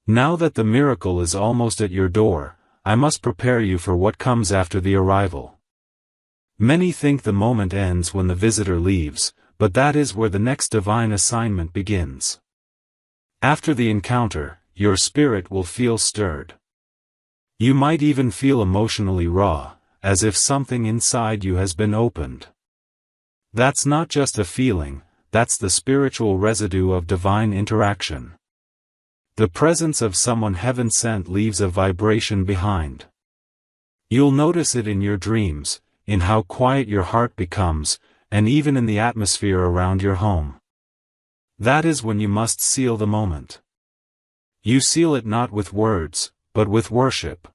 Now that the miracle is almost at your door, I must prepare you for what comes after the arrival. Many think the moment ends when the visitor leaves, but that is where the next divine assignment begins. After the encounter, your spirit will feel stirred. You might even feel emotionally raw, as if something inside you has been opened. That's not just a feeling, that's the spiritual residue of divine interaction. The presence of someone heaven sent leaves a vibration behind. You'll notice it in your dreams, in how quiet your heart becomes, and even in the atmosphere around your home. That is when you must seal the moment. You seal it not with words, but with worship.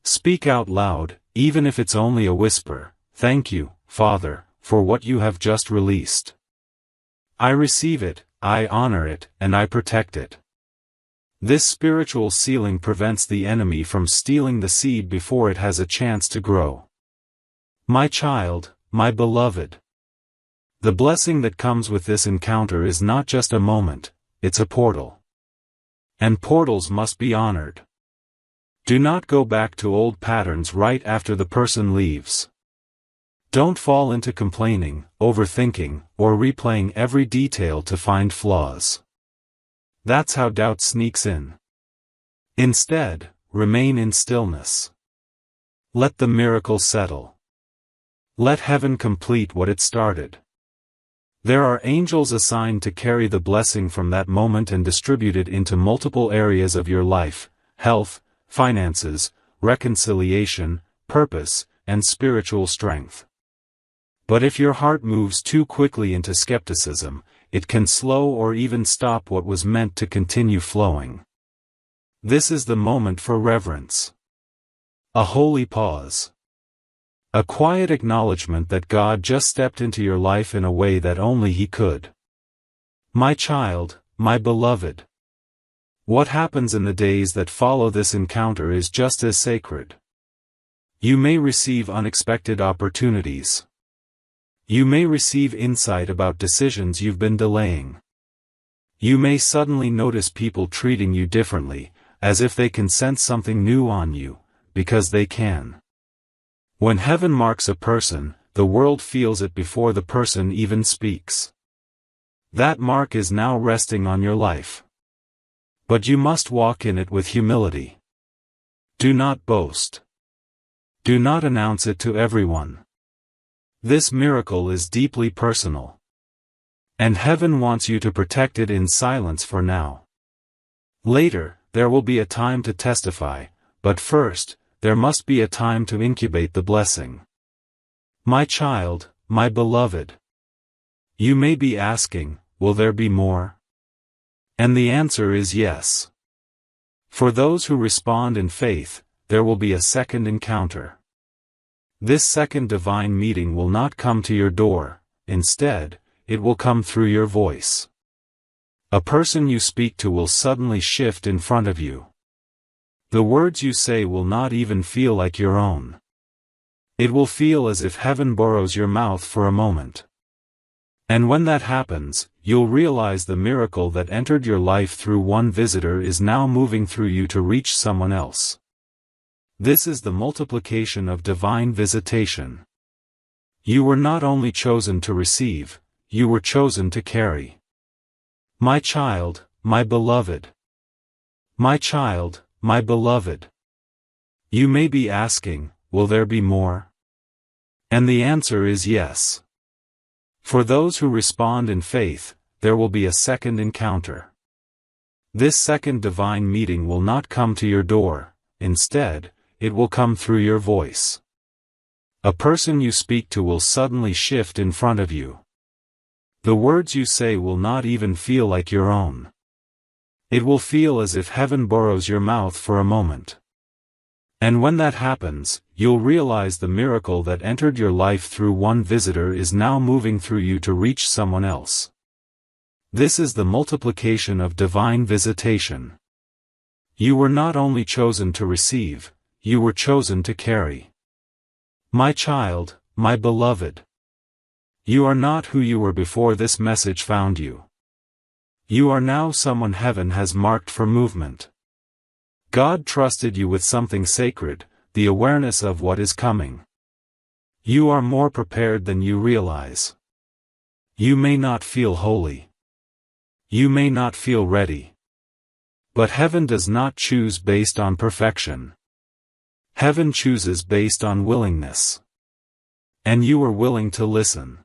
Speak out loud, even if it's only a whisper, "Thank you, Father, for what you have just released. I receive it, I honor it, and I protect it." This spiritual sealing prevents the enemy from stealing the seed before it has a chance to grow. My child, my beloved. The blessing that comes with this encounter is not just a moment, it's a portal. And portals must be honored. Do not go back to old patterns right after the person leaves. Don't fall into complaining, overthinking, or replaying every detail to find flaws. That's how doubt sneaks in. Instead, remain in stillness. Let the miracle settle. Let heaven complete what it started. There are angels assigned to carry the blessing from that moment and distribute it into multiple areas of your life: health, finances, reconciliation, purpose, and spiritual strength. But if your heart moves too quickly into skepticism, it can slow or even stop what was meant to continue flowing. This is the moment for reverence. A holy pause. A quiet acknowledgement that God just stepped into your life in a way that only He could. My child, my beloved. What happens in the days that follow this encounter is just as sacred. You may receive unexpected opportunities. You may receive insight about decisions you've been delaying. You may suddenly notice people treating you differently, as if they can sense something new on you, because they can. When heaven marks a person, the world feels it before the person even speaks. That mark is now resting on your life. But you must walk in it with humility. Do not boast. Do not announce it to everyone. This miracle is deeply personal. And heaven wants you to protect it in silence for now. Later, there will be a time to testify, but first, there must be a time to incubate the blessing. My child, my beloved. You may be asking, will there be more? And the answer is yes. For those who respond in faith, there will be a second encounter. This second divine meeting will not come to your door, instead, it will come through your voice. A person you speak to will suddenly shift in front of you. The words you say will not even feel like your own. It will feel as if heaven borrows your mouth for a moment. And when that happens, you'll realize the miracle that entered your life through one visitor is now moving through you to reach someone else. This is the multiplication of divine visitation. You were not only chosen to receive, you were chosen to carry. My child, my beloved. My child, my beloved. You may be asking, will there be more? And the answer is yes. For those who respond in faith, there will be a second encounter. This second divine meeting will not come to your door, instead, it will come through your voice. A person you speak to will suddenly shift in front of you. The words you say will not even feel like your own. It will feel as if heaven borrows your mouth for a moment. And when that happens, you'll realize the miracle that entered your life through one visitor is now moving through you to reach someone else. This is the multiplication of divine visitation. You were not only chosen to receive, you were chosen to carry. My child, my beloved. You are not who you were before this message found you. You are now someone heaven has marked for movement. God trusted you with something sacred, the awareness of what is coming. You are more prepared than you realize. You may not feel holy. You may not feel ready. But heaven does not choose based on perfection. Heaven chooses based on willingness. And you were willing to listen.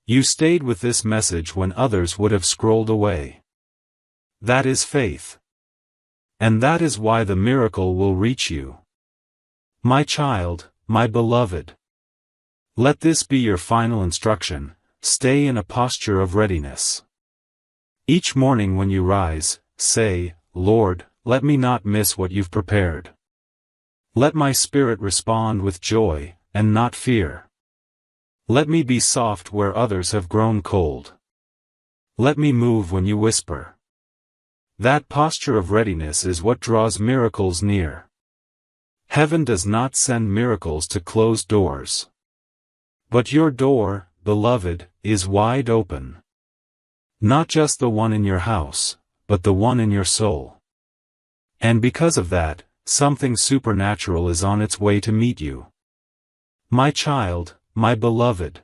You stayed with this message when others would have scrolled away. That is faith. And that is why the miracle will reach you. My child, my beloved. Let this be your final instruction, stay in a posture of readiness. Each morning when you rise, say, Lord, let me not miss what you've prepared. Let my spirit respond with joy, and not fear. Let me be soft where others have grown cold. Let me move when you whisper. That posture of readiness is what draws miracles near. Heaven does not send miracles to closed doors. But your door, beloved, is wide open. Not just the one in your house, but the one in your soul. And because of that, something supernatural is on its way to meet you. My child, my beloved.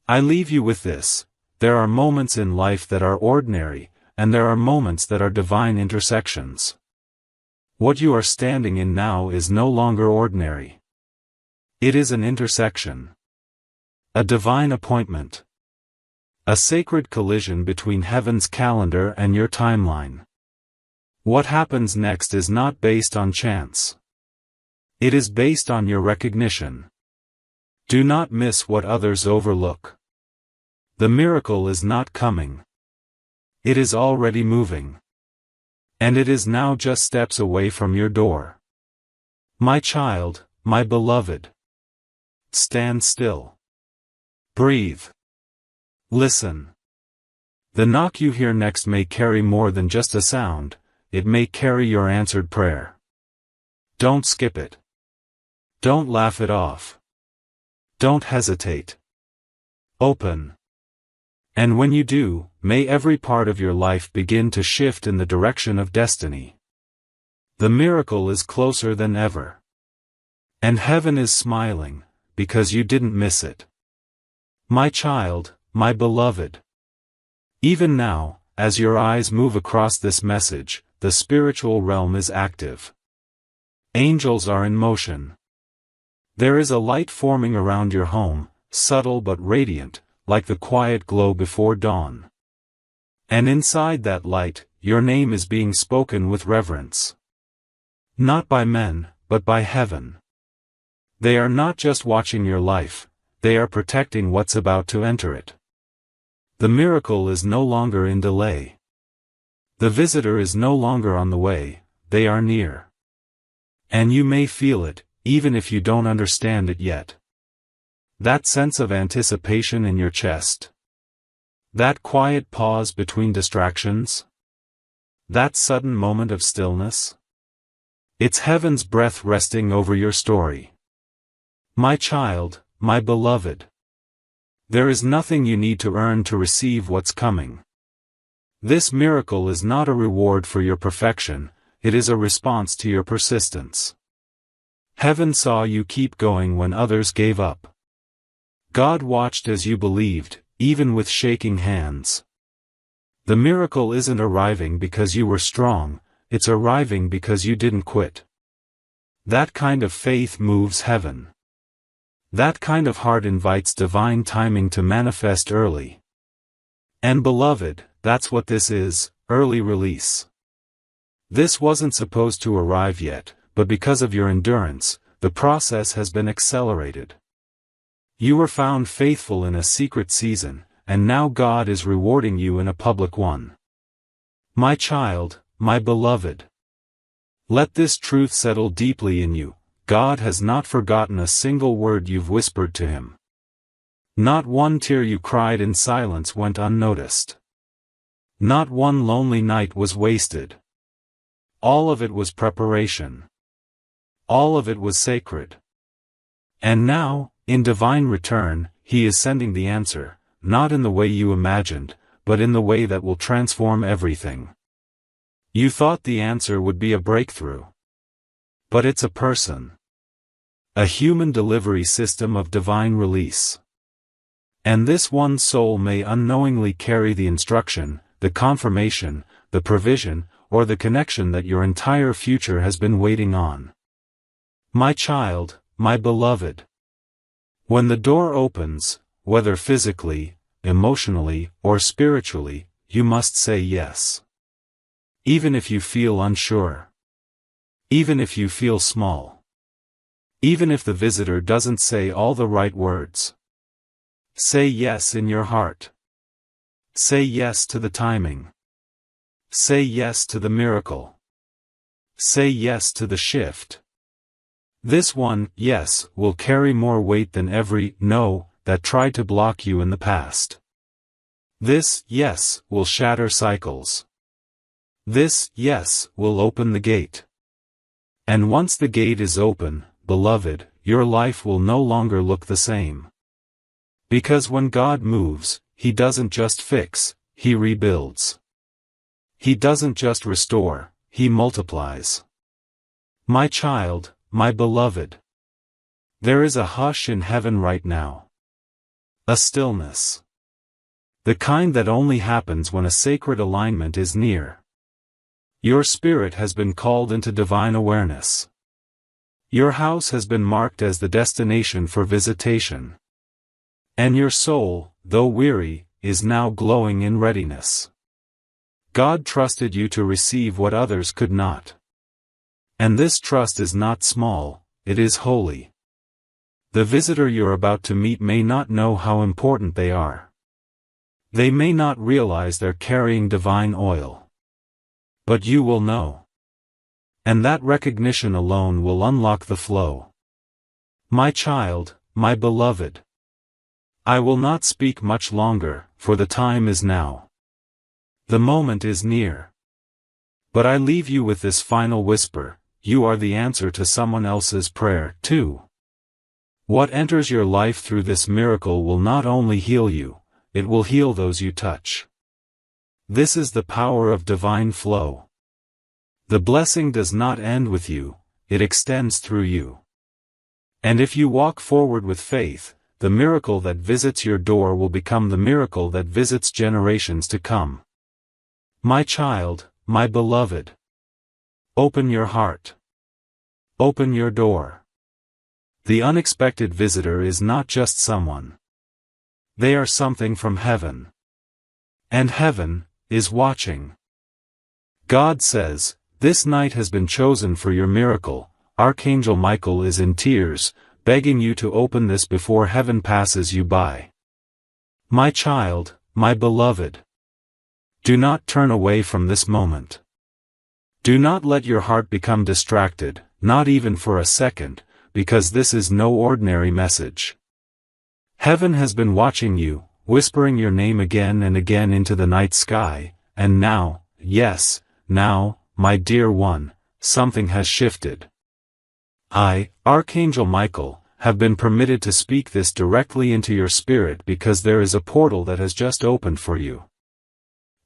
I leave you with this: there are moments in life that are ordinary, and there are moments that are divine intersections. What you are standing in now is no longer ordinary. It is an intersection. A divine appointment. A sacred collision between heaven's calendar and your timeline. What happens next is not based on chance. It is based on your recognition. Do not miss what others overlook. The miracle is not coming. It is already moving. And it is now just steps away from your door. My child, my beloved. Stand still. Breathe. Listen. The knock you hear next may carry more than just a sound, it may carry your answered prayer. Don't skip it. Don't laugh it off. Don't hesitate. Open. And when you do, may every part of your life begin to shift in the direction of destiny. The miracle is closer than ever. And heaven is smiling, because you didn't miss it. My child, my beloved. Even now, as your eyes move across this message, the spiritual realm is active. Angels are in motion. There is a light forming around your home, subtle but radiant, like the quiet glow before dawn. And inside that light, your name is being spoken with reverence. Not by men, but by heaven. They are not just watching your life, they are protecting what's about to enter it. The miracle is no longer in delay. The visitor is no longer on the way, they are near. And you may feel it, even if you don't understand it yet. That sense of anticipation in your chest. That quiet pause between distractions. That sudden moment of stillness. It's heaven's breath resting over your story. My child, my beloved. There is nothing you need to earn to receive what's coming. This miracle is not a reward for your perfection, it is a response to your persistence. Heaven saw you keep going when others gave up. God watched as you believed, even with shaking hands. The miracle isn't arriving because you were strong, it's arriving because you didn't quit. That kind of faith moves heaven. That kind of heart invites divine timing to manifest early. And beloved, that's what this is, early release. This wasn't supposed to arrive yet, but because of your endurance, the process has been accelerated. You were found faithful in a secret season, and now God is rewarding you in a public one. My child, my beloved. Let this truth settle deeply in you. God has not forgotten a single word you've whispered to him. Not one tear you cried in silence went unnoticed. Not one lonely night was wasted. All of it was preparation. All of it was sacred. And now, in divine return, he is sending the answer, not in the way you imagined, but in the way that will transform everything. You thought the answer would be a breakthrough. But it's a person. A human delivery system of divine release. And this one soul may unknowingly carry the instruction, the confirmation, the provision, or the connection that your entire future has been waiting on. My child, my beloved. When the door opens, whether physically, emotionally, or spiritually, you must say yes. Even if you feel unsure. Even if you feel small. Even if the visitor doesn't say all the right words. Say yes in your heart. Say yes to the timing. Say yes to the miracle. Say yes to the shift. This one, yes, will carry more weight than every no that tried to block you in the past. This, yes, will shatter cycles. This, yes, will open the gate. And once the gate is open, beloved, your life will no longer look the same. Because when God moves, he doesn't just fix, he rebuilds. He doesn't just restore, he multiplies. My child, my beloved. There is a hush in heaven right now. A stillness. The kind that only happens when a sacred alignment is near. Your spirit has been called into divine awareness. Your house has been marked as the destination for visitation. And your soul, though weary, is now glowing in readiness. God trusted you to receive what others could not. And this trust is not small, it is holy. The visitor you're about to meet may not know how important they are. They may not realize they're carrying divine oil. But you will know. And that recognition alone will unlock the flow. My child, my beloved. I will not speak much longer, for the time is now. The moment is near. But I leave you with this final whisper, you are the answer to someone else's prayer, too. What enters your life through this miracle will not only heal you, it will heal those you touch. This is the power of divine flow. The blessing does not end with you, it extends through you. And if you walk forward with faith, the miracle that visits your door will become the miracle that visits generations to come. My child, my beloved. Open your heart. Open your door. The unexpected visitor is not just someone. They are something from heaven. And heaven is watching. God says, this night has been chosen for your miracle. Archangel Michael is in tears, begging you to open this before heaven passes you by. My child, my beloved. Do not turn away from this moment. Do not let your heart become distracted, not even for a second, because this is no ordinary message. Heaven has been watching you, whispering your name again and again into the night sky, and now, yes, now, my dear one, something has shifted. I, Archangel Michael, have been permitted to speak this directly into your spirit because there is a portal that has just opened for you.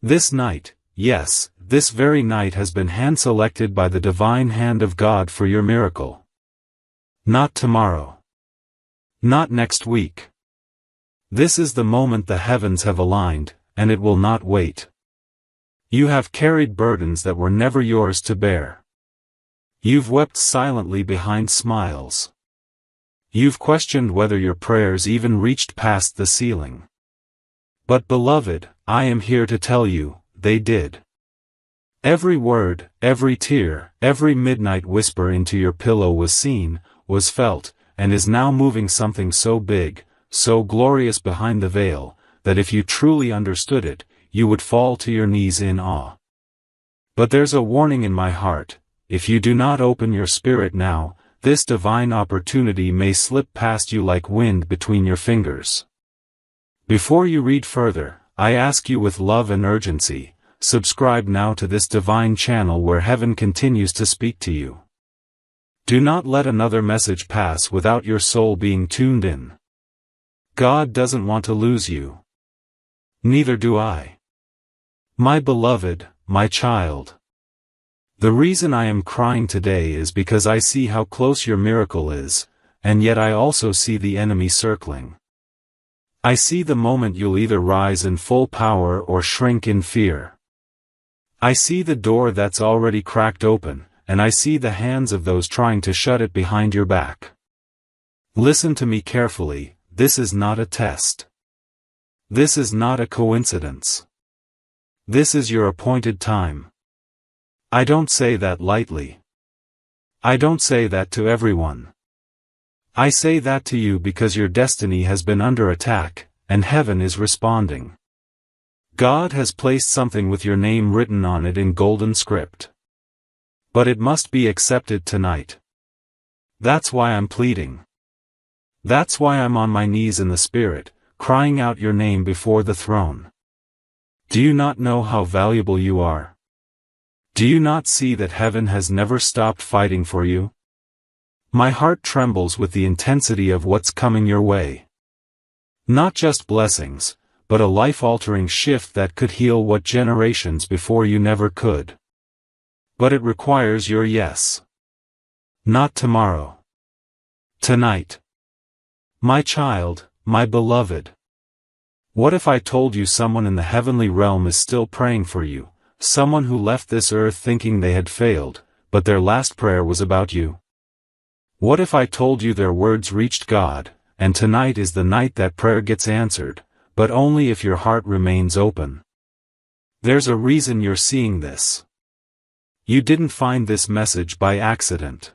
This night, yes, this very night has been hand-selected by the divine hand of God for your miracle. Not tomorrow. Not next week. This is the moment the heavens have aligned, and it will not wait. You have carried burdens that were never yours to bear. You've wept silently behind smiles. You've questioned whether your prayers even reached past the ceiling. But beloved, I am here to tell you, they did. Every word, every tear, every midnight whisper into your pillow was seen, was felt, and is now moving something so big, so glorious behind the veil, that if you truly understood it, you would fall to your knees in awe. But there's a warning in my heart: if you do not open your spirit now, this divine opportunity may slip past you like wind between your fingers. Before you read further, I ask you with love and urgency, subscribe now to this divine channel where heaven continues to speak to you. Do not let another message pass without your soul being tuned in. God doesn't want to lose you. Neither do I. My beloved, my child. The reason I am crying today is because I see how close your miracle is, and yet I also see the enemy circling. I see the moment you'll either rise in full power or shrink in fear. I see the door that's already cracked open, and I see the hands of those trying to shut it behind your back. Listen to me carefully, this is not a test. This is not a coincidence. This is your appointed time. I don't say that lightly. I don't say that to everyone. I say that to you because your destiny has been under attack, and heaven is responding. God has placed something with your name written on it in golden script. But it must be accepted tonight. That's why I'm pleading. That's why I'm on my knees in the spirit, crying out your name before the throne. Do you not know how valuable you are? Do you not see that heaven has never stopped fighting for you? My heart trembles with the intensity of what's coming your way. Not just blessings, but a life-altering shift that could heal what generations before you never could. But it requires your yes. Not tomorrow. Tonight. My child, my beloved. What if I told you someone in the heavenly realm is still praying for you, someone who left this earth thinking they had failed, but their last prayer was about you? What if I told you their words reached God, and tonight is the night that prayer gets answered, but only if your heart remains open? There's a reason you're seeing this. You didn't find this message by accident.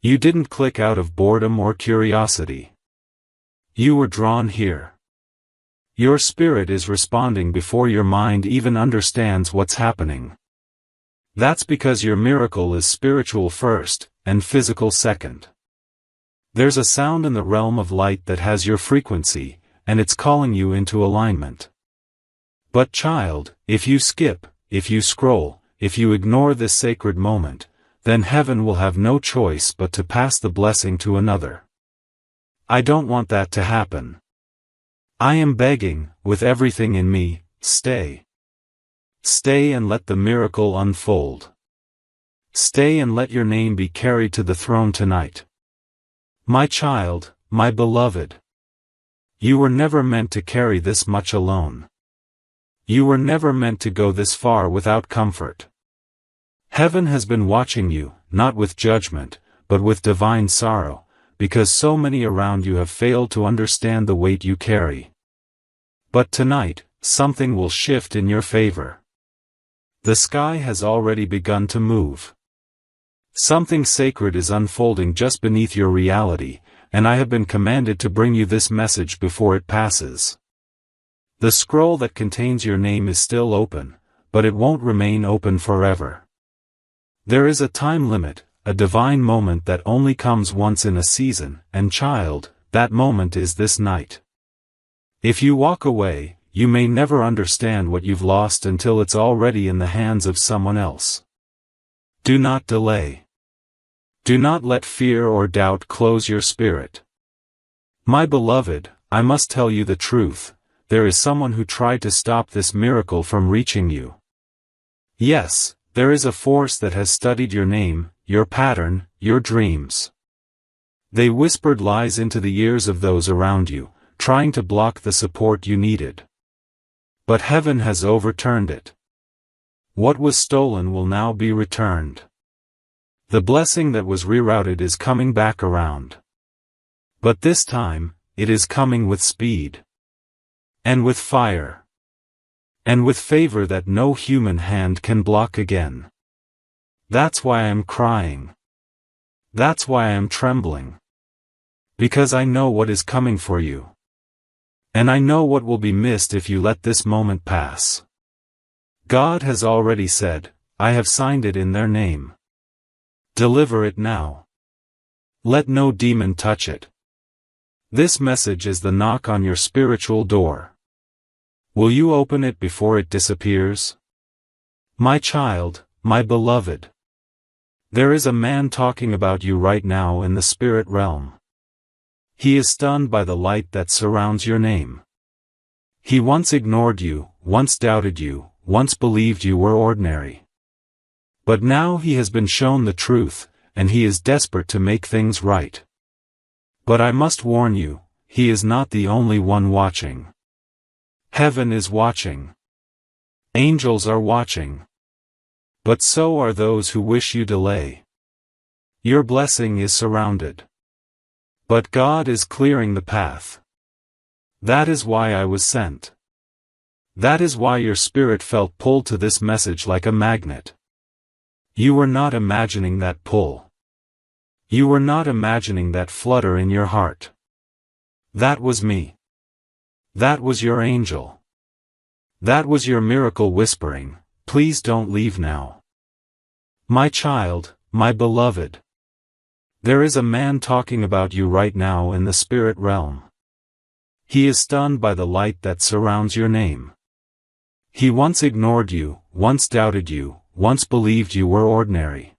You didn't click out of boredom or curiosity. You were drawn here. Your spirit is responding before your mind even understands what's happening. That's because your miracle is spiritual first, and physical second. There's a sound in the realm of light that has your frequency, and it's calling you into alignment. But child, if you skip, if you scroll, if you ignore this sacred moment, then heaven will have no choice but to pass the blessing to another. I don't want that to happen. I am begging, with everything in me, stay. Stay and let the miracle unfold. Stay and let your name be carried to the throne tonight. My child, my beloved. You were never meant to carry this much alone. You were never meant to go this far without comfort. Heaven has been watching you, not with judgment, but with divine sorrow, because so many around you have failed to understand the weight you carry. But tonight, something will shift in your favor. The sky has already begun to move. Something sacred is unfolding just beneath your reality, and I have been commanded to bring you this message before it passes. The scroll that contains your name is still open, but it won't remain open forever. There is a time limit, a divine moment that only comes once in a season, and child, that moment is this night. If you walk away, you may never understand what you've lost until it's already in the hands of someone else. Do not delay. Do not let fear or doubt close your spirit. My beloved, I must tell you the truth, there is someone who tried to stop this miracle from reaching you. Yes, there is a force that has studied your name, your pattern, your dreams. They whispered lies into the ears of those around you, trying to block the support you needed. But heaven has overturned it. What was stolen will now be returned. The blessing that was rerouted is coming back around. But this time, it is coming with speed. And with fire. And with favor that no human hand can block again. That's why I am crying. That's why I am trembling. Because I know what is coming for you. And I know what will be missed if you let this moment pass. God has already said, I have signed it in their name. Deliver it now. Let no demon touch it. This message is the knock on your spiritual door. Will you open it before it disappears? My child, my beloved. There is a man talking about you right now in the spirit realm. He is stunned by the light that surrounds your name. He once ignored you, once doubted you, once believed you were ordinary. But now he has been shown the truth, and he is desperate to make things right. But I must warn you, he is not the only one watching. Heaven is watching. Angels are watching. But so are those who wish you delay. Your blessing is surrounded. But God is clearing the path. That is why I was sent. That is why your spirit felt pulled to this message like a magnet. You were not imagining that pull. You were not imagining that flutter in your heart. That was me. That was your angel. That was your miracle whispering, please don't leave now. My child, my beloved. There is a man talking about you right now in the spirit realm. He is stunned by the light that surrounds your name. He once ignored you, once doubted you, once believed you were ordinary.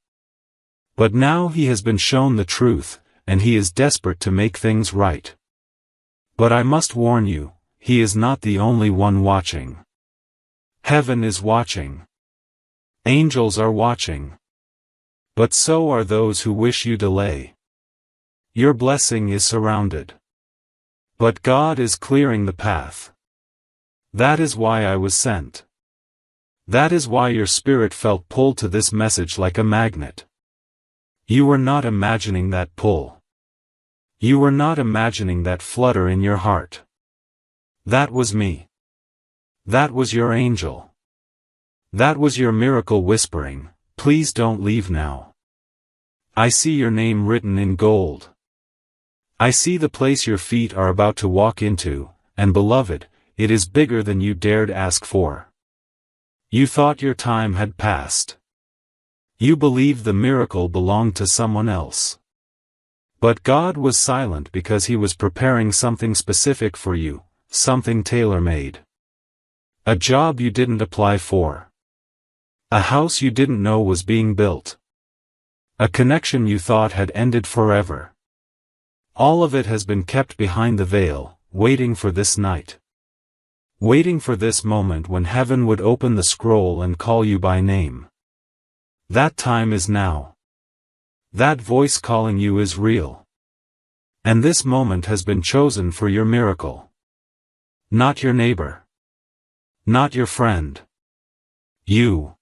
But now he has been shown the truth, and he is desperate to make things right. But I must warn you, he is not the only one watching. Heaven is watching. Angels are watching. But so are those who wish you delay. Your blessing is surrounded. But God is clearing the path. That is why I was sent. That is why your spirit felt pulled to this message like a magnet. You were not imagining that pull. You were not imagining that flutter in your heart. That was me. That was your angel. That was your miracle whispering, please don't leave now. I see your name written in gold. I see the place your feet are about to walk into, and beloved, it is bigger than you dared ask for. You thought your time had passed. You believed the miracle belonged to someone else. But God was silent because He was preparing something specific for you, something tailor-made. A job you didn't apply for. A house you didn't know was being built. A connection you thought had ended forever. All of it has been kept behind the veil, waiting for this night. Waiting for this moment when heaven would open the scroll and call you by name. That time is now. That voice calling you is real. And this moment has been chosen for your miracle. Not your neighbor. Not your friend. You.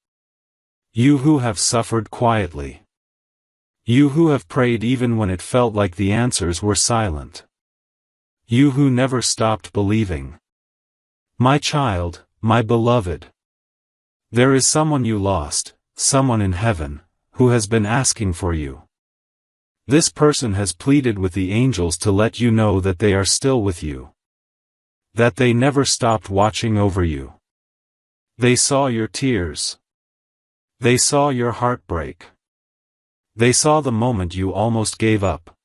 You who have suffered quietly. You who have prayed even when it felt like the answers were silent. You who never stopped believing. My child, my beloved. There is someone you lost, someone in heaven, who has been asking for you. This person has pleaded with the angels to let you know that they are still with you. That they never stopped watching over you. They saw your tears. They saw your heartbreak. They saw the moment you almost gave up.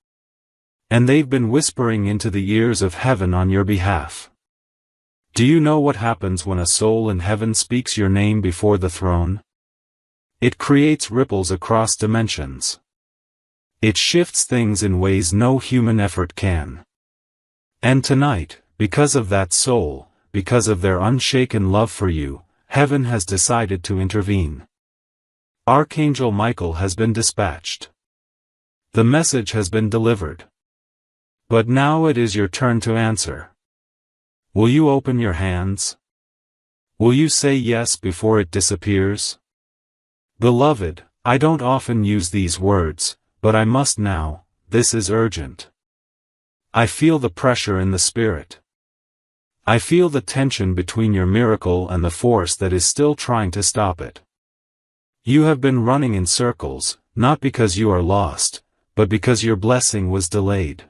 And they've been whispering into the ears of heaven on your behalf. Do you know what happens when a soul in heaven speaks your name before the throne? It creates ripples across dimensions. It shifts things in ways no human effort can. And tonight, because of that soul, because of their unshaken love for you, heaven has decided to intervene. Archangel Michael has been dispatched. The message has been delivered. But now it is your turn to answer. Will you open your hands? Will you say yes before it disappears? Beloved, I don't often use these words, but I must now. This is urgent. I feel the pressure in the spirit. I feel the tension between your miracle and the force that is still trying to stop it. You have been running in circles, not because you are lost, but because your blessing was delayed.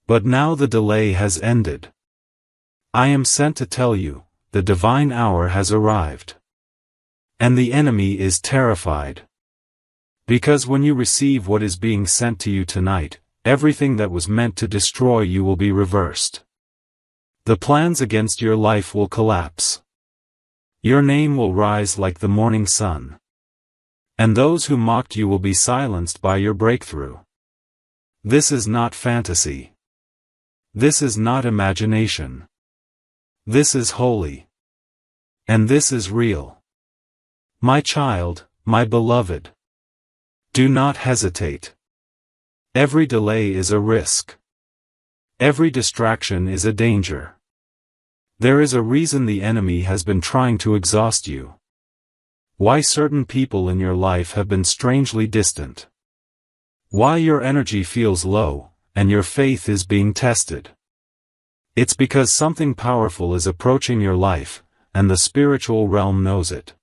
But now the delay has ended. I am sent to tell you, the divine hour has arrived. And the enemy is terrified. Because when you receive what is being sent to you tonight, everything that was meant to destroy you will be reversed. The plans against your life will collapse. Your name will rise like the morning sun. And those who mocked you will be silenced by your breakthrough. This is not fantasy. This is not imagination. This is holy. And this is real. My child, my beloved. Do not hesitate. Every delay is a risk. Every distraction is a danger. There is a reason the enemy has been trying to exhaust you. Why certain people in your life have been strangely distant. Why your energy feels low, and your faith is being tested. It's because something powerful is approaching your life, and the spiritual realm knows it.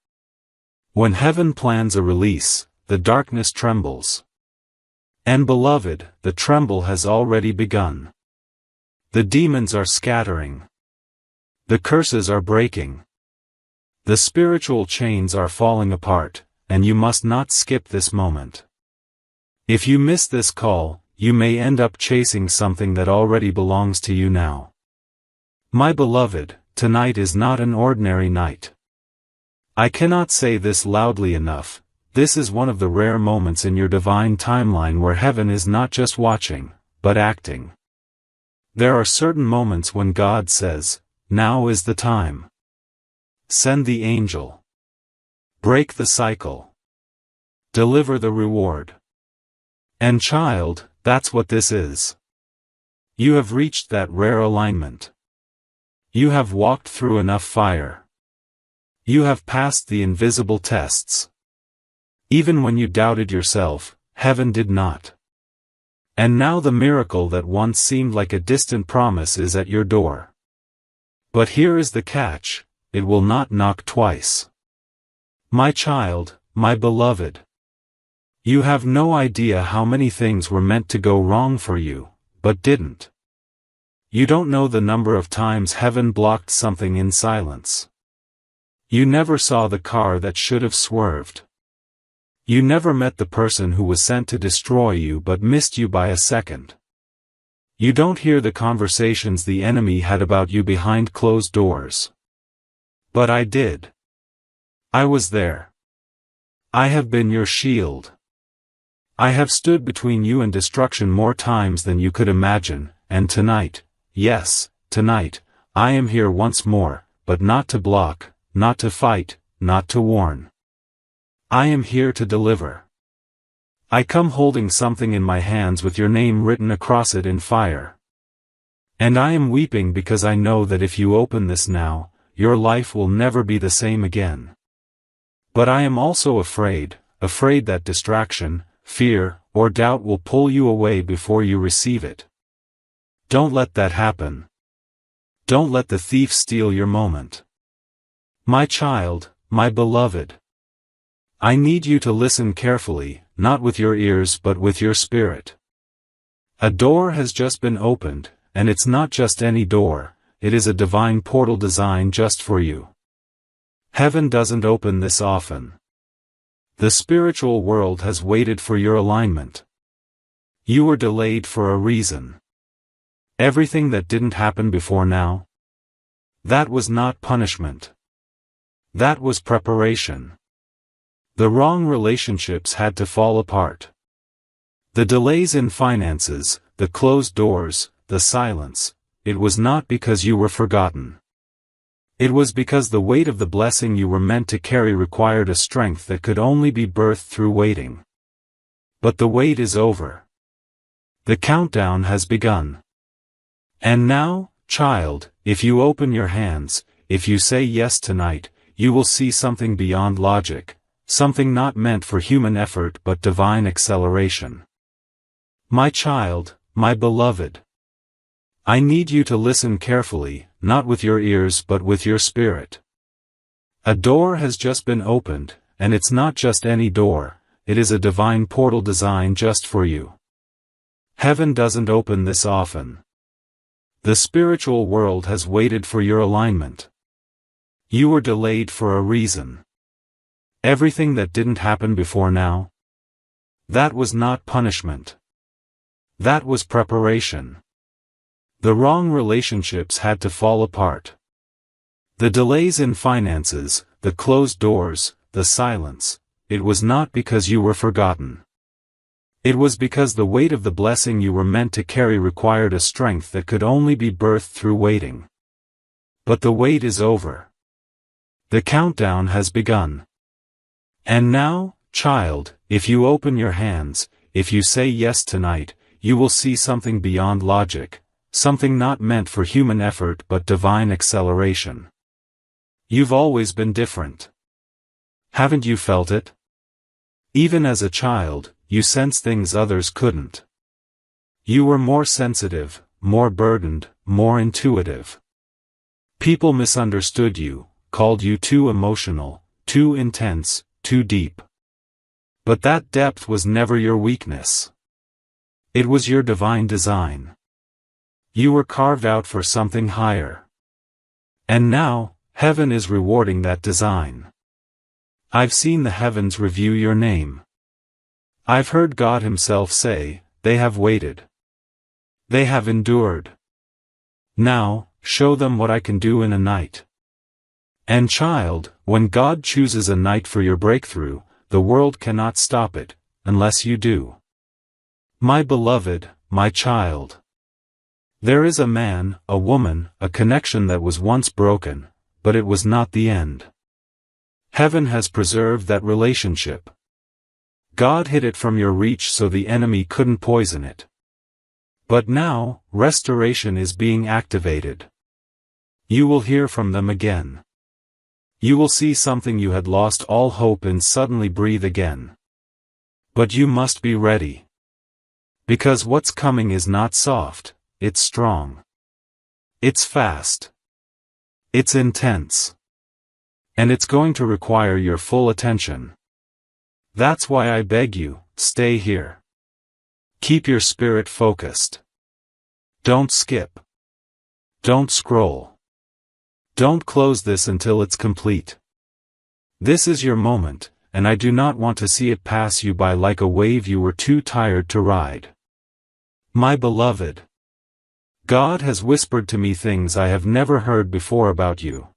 When heaven plans a release, the darkness trembles. And beloved, the tremble has already begun. The demons are scattering. The curses are breaking. The spiritual chains are falling apart, and you must not skip this moment. If you miss this call, you may end up chasing something that already belongs to you now. My beloved, tonight is not an ordinary night. I cannot say this loudly enough, this is one of the rare moments in your divine timeline where heaven is not just watching, but acting. There are certain moments when God says, now is the time. Send the angel. Break the cycle. Deliver the reward. And child, that's what this is. You have reached that rare alignment. You have walked through enough fire. You have passed the invisible tests. Even when you doubted yourself, heaven did not. And now the miracle that once seemed like a distant promise is at your door. But here is the catch, it will not knock twice. My child, my beloved. You have no idea how many things were meant to go wrong for you, but didn't. You don't know the number of times heaven blocked something in silence. You never saw the car that should have swerved. You never met the person who was sent to destroy you but missed you by a second. You don't hear the conversations the enemy had about you behind closed doors. But I did. I was there. I have been your shield. I have stood between you and destruction more times than you could imagine, and tonight, yes, tonight, I am here once more, but not to block, not to fight, not to warn. I am here to deliver. I come holding something in my hands with your name written across it in fire. And I am weeping because I know that if you open this now, your life will never be the same again. But I am also afraid that distraction, fear, or doubt will pull you away before you receive it. Don't let that happen. Don't let the thief steal your moment. My child, my beloved. I need you to listen carefully, not with your ears but with your spirit. A door has just been opened, and it's not just any door, it is a divine portal designed just for you. Heaven doesn't open this often. The spiritual world has waited for your alignment. You were delayed for a reason. Everything that didn't happen before now? That was not punishment. That was preparation. The wrong relationships had to fall apart. The delays in finances, the closed doors, the silence, it was not because you were forgotten. It was because the weight of the blessing you were meant to carry required a strength that could only be birthed through waiting. But the wait is over. The countdown has begun. And now, child, if you open your hands, if you say yes tonight, you will see something beyond logic, something not meant for human effort but divine acceleration. My child, my beloved. I need you to listen carefully, not with your ears but with your spirit. A door has just been opened, and it's not just any door, it is a divine portal designed just for you. Heaven doesn't open this often. The spiritual world has waited for your alignment. You were delayed for a reason. Everything that didn't happen before now? That was not punishment. That was preparation. The wrong relationships had to fall apart. The delays in finances, the closed doors, the silence, it was not because you were forgotten. It was because the weight of the blessing you were meant to carry required a strength that could only be birthed through waiting. But the wait is over. The countdown has begun. And now, child, if you open your hands, if you say yes tonight, you will see something beyond logic, something not meant for human effort but divine acceleration. You've always been different. Haven't you felt it? Even as a child, you sensed things others couldn't. You were more sensitive, more burdened, more intuitive. People misunderstood you, called you too emotional, too intense, too deep. But that depth was never your weakness. It was your divine design. You were carved out for something higher. And now, heaven is rewarding that design. I've seen the heavens review your name. I've heard God Himself say, they have waited. They have endured. Now, show them what I can do in a night. And child, when God chooses a night for your breakthrough, the world cannot stop it, unless you do. My beloved, my child. There is a man, a woman, a connection that was once broken, but it was not the end. Heaven has preserved that relationship. God hid it from your reach so the enemy couldn't poison it. But now, restoration is being activated. You will hear from them again. You will see something you had lost all hope in suddenly breathe again. But you must be ready. Because what's coming is not soft, it's strong. It's fast. It's intense. And it's going to require your full attention. That's why I beg you, stay here. Keep your spirit focused. Don't skip. Don't scroll. Don't close this until it's complete. This is your moment, and I do not want to see it pass you by like a wave you were too tired to ride. My beloved. God has whispered to me things I have never heard before about you.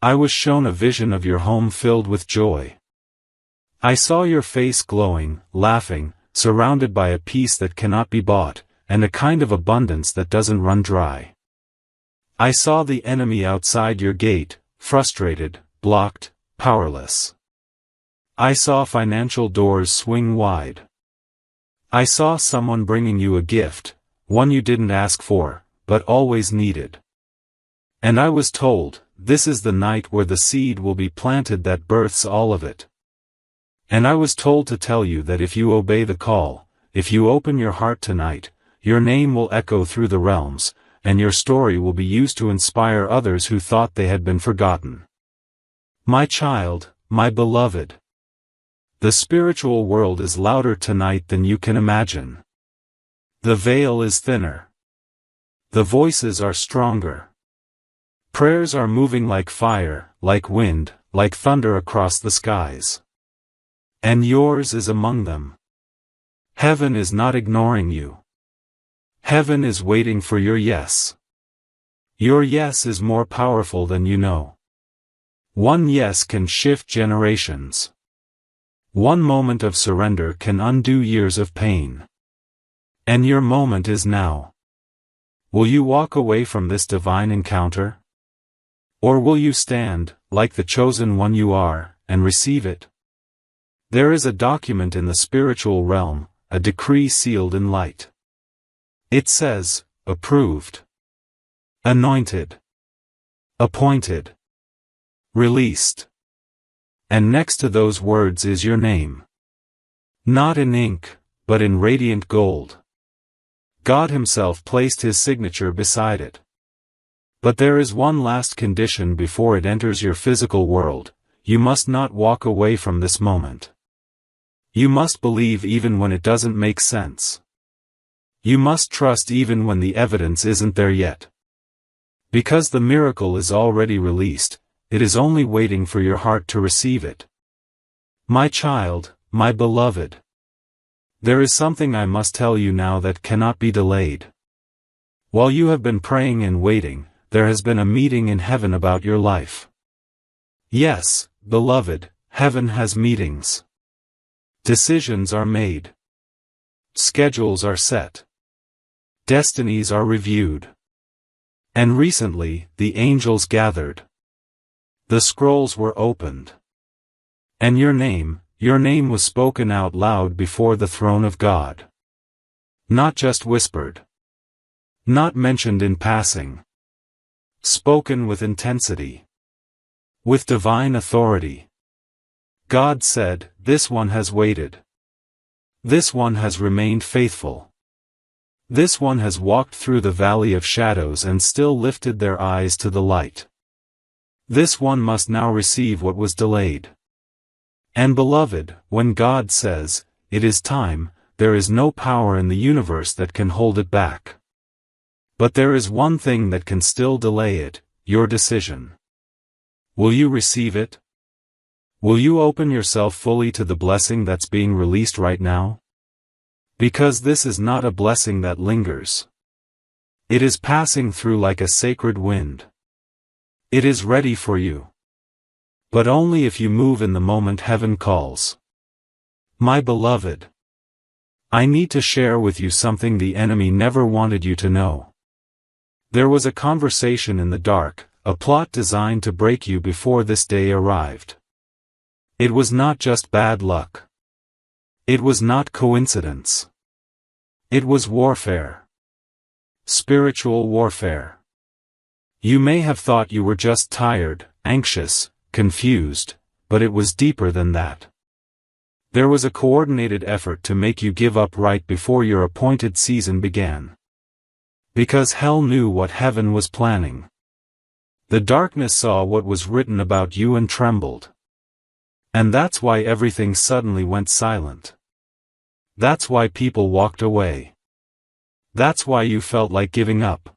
I was shown a vision of your home filled with joy. I saw your face glowing, laughing, surrounded by a peace that cannot be bought, and a kind of abundance that doesn't run dry. I saw the enemy outside your gate, frustrated, blocked, powerless. I saw financial doors swing wide. I saw someone bringing you a gift, one you didn't ask for, but always needed. And I was told, this is the night where the seed will be planted that births all of it. And I was told to tell you that if you obey the call, if you open your heart tonight, your name will echo through the realms, and your story will be used to inspire others who thought they had been forgotten. My child, my beloved. The spiritual world is louder tonight than you can imagine. The veil is thinner. The voices are stronger. Prayers are moving like fire, like wind, like thunder across the skies. And yours is among them. Heaven is not ignoring you. Heaven is waiting for your yes. Your yes is more powerful than you know. One yes can shift generations. One moment of surrender can undo years of pain. And your moment is now. Will you walk away from this divine encounter? Or will you stand, like the chosen one you are, and receive it? There is a document in the spiritual realm, a decree sealed in light. It says, approved, anointed, appointed, released. And next to those words is your name. Not in ink, but in radiant gold. God Himself placed His signature beside it. But there is one last condition before it enters your physical world: you must not walk away from this moment. You must believe even when it doesn't make sense. You must trust even when the evidence isn't there yet. Because the miracle is already released, it is only waiting for your heart to receive it. My child, my beloved. There is something I must tell you now that cannot be delayed. While you have been praying and waiting, there has been a meeting in heaven about your life. Yes, beloved, heaven has meetings. Decisions are made. Schedules are set. Destinies are reviewed. And recently, the angels gathered. The scrolls were opened. And your name was spoken out loud before the throne of God. Not just whispered. Not mentioned in passing. Spoken with intensity. With divine authority. God said, "This one has waited. This one has remained faithful. This one has walked through the valley of shadows and still lifted their eyes to the light. This one must now receive what was delayed." And beloved, when God says, "It is time," there is no power in the universe that can hold it back. But there is one thing that can still delay it: your decision. Will you receive it? Will you open yourself fully to the blessing that's being released right now? Because this is not a blessing that lingers. It is passing through like a sacred wind. It is ready for you. But only if you move in the moment heaven calls. My beloved, I need to share with you something the enemy never wanted you to know. There was a conversation in the dark, a plot designed to break you before this day arrived. It was not just bad luck. It was not coincidence. It was warfare. Spiritual warfare. You may have thought you were just tired, anxious, confused, but it was deeper than that. There was a coordinated effort to make you give up right before your appointed season began. Because hell knew what heaven was planning. The darkness saw what was written about you and trembled. And that's why everything suddenly went silent. That's why people walked away. That's why you felt like giving up.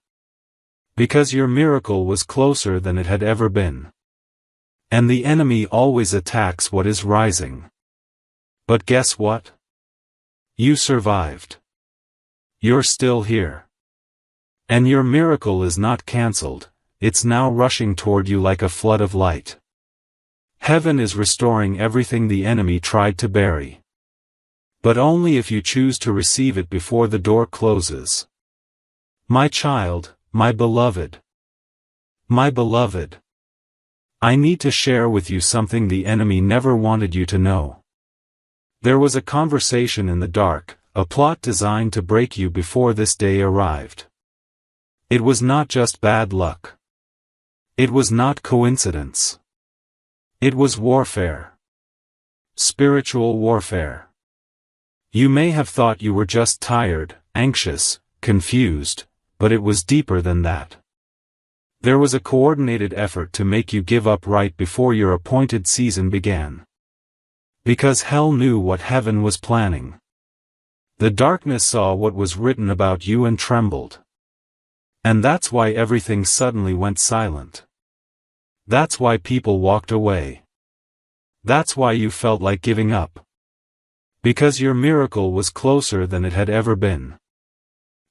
Because your miracle was closer than it had ever been. And the enemy always attacks what is rising. But guess what? You survived. You're still here. And your miracle is not cancelled, it's now rushing toward you like a flood of light. Heaven is restoring everything the enemy tried to bury. But only if you choose to receive it before the door closes. My child, my beloved. My beloved. I need to share with you something the enemy never wanted you to know. There was a conversation in the dark, a plot designed to break you before this day arrived. It was not just bad luck. It was not coincidence. It was warfare. Spiritual warfare. You may have thought you were just tired, anxious, confused, but it was deeper than that. There was a coordinated effort to make you give up right before your appointed season began. Because hell knew what heaven was planning. The darkness saw what was written about you and trembled. And that's why everything suddenly went silent. That's why people walked away. That's why you felt like giving up. Because your miracle was closer than it had ever been.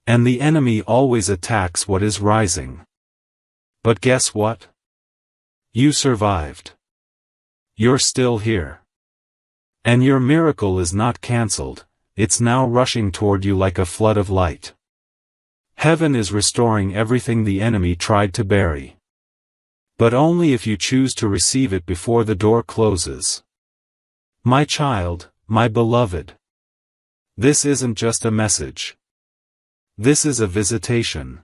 And the enemy always attacks what is rising. But guess what? You survived. You're still here. And your miracle is not cancelled, it's now rushing toward you like a flood of light. Heaven is restoring everything the enemy tried to bury. But only if you choose to receive it before the door closes. My child, my beloved. This isn't just a message. This is a visitation.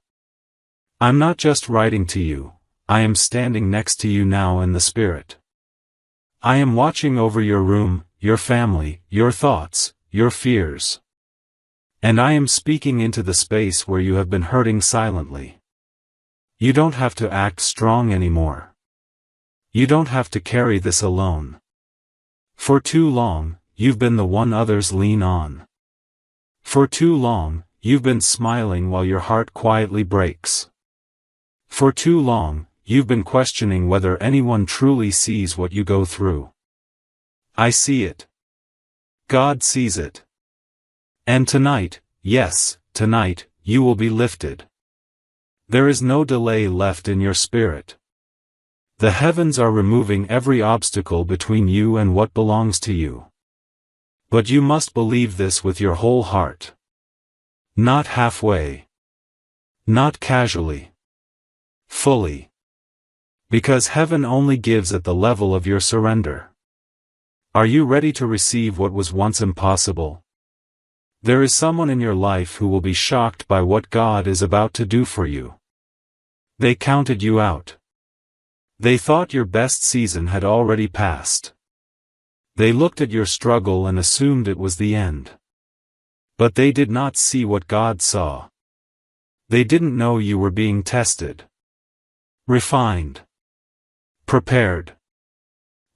I'm not just writing to you, I am standing next to you now in the Spirit. I am watching over your room, your family, your thoughts, your fears. And I am speaking into the space where you have been hurting silently. You don't have to act strong anymore. You don't have to carry this alone. For too long, you've been the one others lean on. For too long, you've been smiling while your heart quietly breaks. For too long, you've been questioning whether anyone truly sees what you go through. I see it. God sees it. And tonight, yes, tonight, you will be lifted. There is no delay left in your spirit. The heavens are removing every obstacle between you and what belongs to you. But you must believe this with your whole heart. Not halfway. Not casually. Fully. Because heaven only gives at the level of your surrender. Are you ready to receive what was once impossible? There is someone in your life who will be shocked by what God is about to do for you. They counted you out. They thought your best season had already passed. They looked at your struggle and assumed it was the end. But they did not see what God saw. They didn't know you were being tested. Refined. Prepared.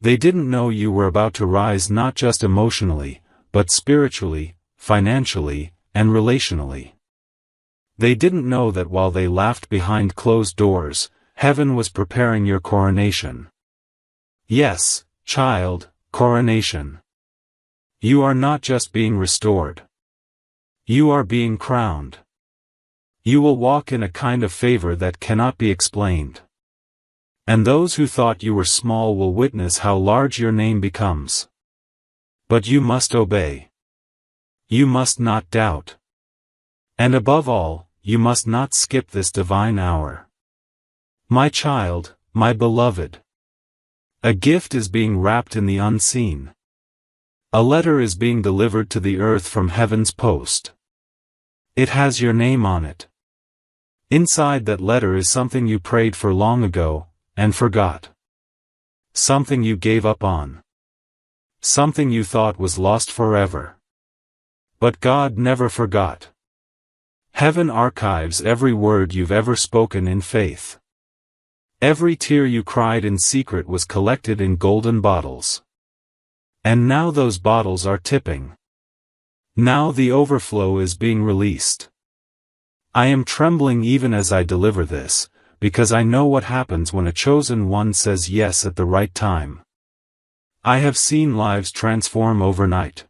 They didn't know you were about to rise not just emotionally, but spiritually, financially, and relationally. They didn't know that while they laughed behind closed doors, heaven was preparing your coronation. Yes, child, coronation. You are not just being restored. You are being crowned. You will walk in a kind of favor that cannot be explained. And those who thought you were small will witness how large your name becomes. But you must obey. You must not doubt. And above all, you must not skip this divine hour. My child, my beloved. A gift is being wrapped in the unseen. A letter is being delivered to the earth from heaven's post. It has your name on it. Inside that letter is something you prayed for long ago, and forgot. Something you gave up on. Something you thought was lost forever. But God never forgot. Heaven archives every word you've ever spoken in faith. Every tear you cried in secret was collected in golden bottles. And now those bottles are tipping. Now the overflow is being released. I am trembling even as I deliver this, because I know what happens when a chosen one says yes at the right time. I have seen lives transform overnight.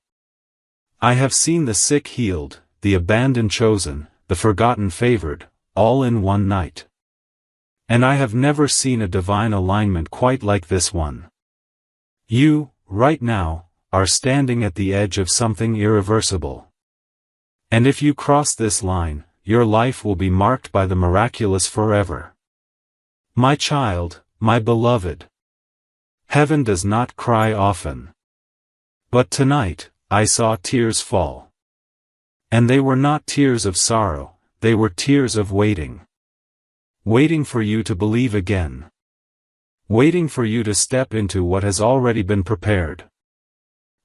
I have seen the sick healed, the abandoned chosen, the forgotten favored, all in one night. And I have never seen a divine alignment quite like this one. You, right now, are standing at the edge of something irreversible. And if you cross this line, your life will be marked by the miraculous forever. My child, my beloved. Heaven does not cry often. But tonight, I saw tears fall. And they were not tears of sorrow, they were tears of waiting. Waiting for you to believe again. Waiting for you to step into what has already been prepared.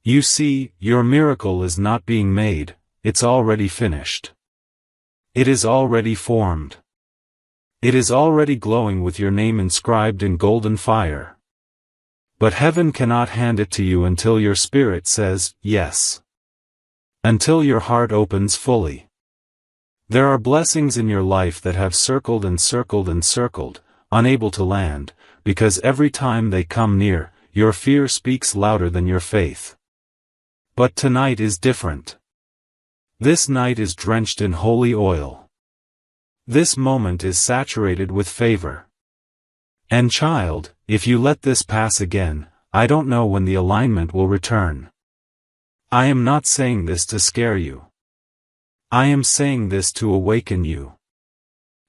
You see, your miracle is not being made, it's already finished. It is already formed. It is already glowing with your name inscribed in golden fire. But heaven cannot hand it to you until your spirit says, yes. Until your heart opens fully. There are blessings in your life that have circled and circled and circled, unable to land, because every time they come near, your fear speaks louder than your faith. But tonight is different. This night is drenched in holy oil. This moment is saturated with favor. And child, if you let this pass again, I don't know when the alignment will return. I am not saying this to scare you. I am saying this to awaken you.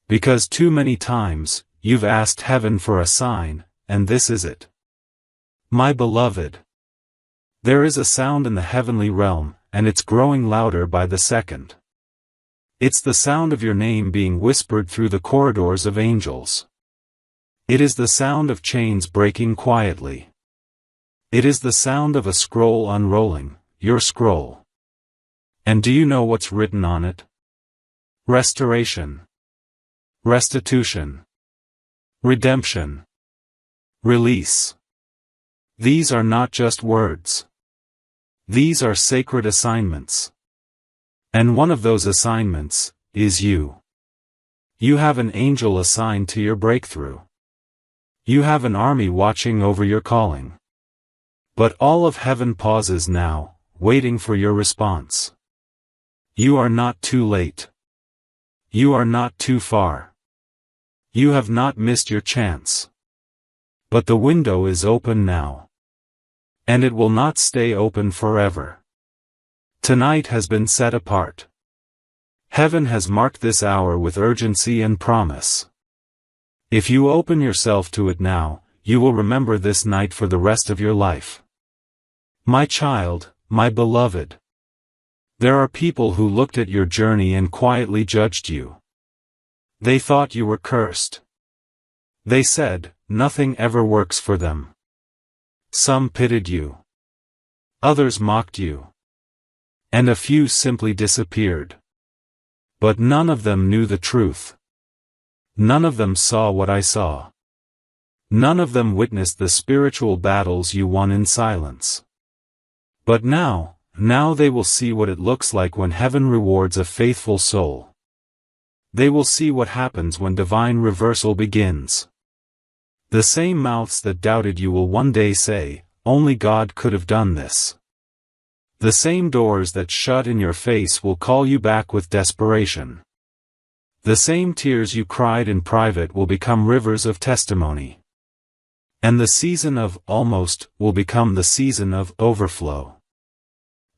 Because too many times, you've asked heaven for a sign, and this is it. My beloved. There is a sound in the heavenly realm, and it's growing louder by the second. It's the sound of your name being whispered through the corridors of angels. It is the sound of chains breaking quietly. It is the sound of a scroll unrolling, your scroll. And do you know what's written on it? Restoration. Restitution. Redemption. Release. These are not just words. These are sacred assignments. And one of those assignments is you. You have an angel assigned to your breakthrough. You have an army watching over your calling. But all of heaven pauses now, waiting for your response. You are not too late. You are not too far. You have not missed your chance. But the window is open now. And it will not stay open forever. Tonight has been set apart. Heaven has marked this hour with urgency and promise. If you open yourself to it now, you will remember this night for the rest of your life. My child, my beloved. There are people who looked at your journey and quietly judged you. They thought you were cursed. They said, nothing ever works for them. Some pitied you. Others mocked you. And a few simply disappeared. But none of them knew the truth. None of them saw what I saw. None of them witnessed the spiritual battles you won in silence. But now they will see what it looks like when heaven rewards a faithful soul. They will see what happens when divine reversal begins. The same mouths that doubted you will one day say, only God could have done this. The same doors that shut in your face will call you back with desperation. The same tears you cried in private will become rivers of testimony. And the season of almost will become the season of overflow.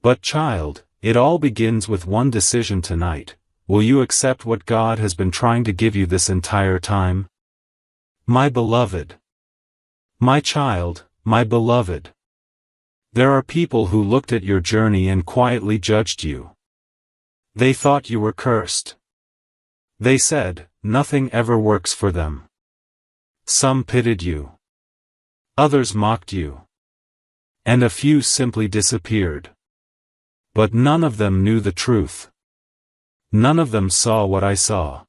But child, it all begins with one decision tonight. Will you accept what God has been trying to give you this entire time? My beloved. My child, my beloved. There are people who looked at your journey and quietly judged you. They thought you were cursed. They said, nothing ever works for them. Some pitied you. Others mocked you. And a few simply disappeared. But none of them knew the truth. None of them saw what I saw.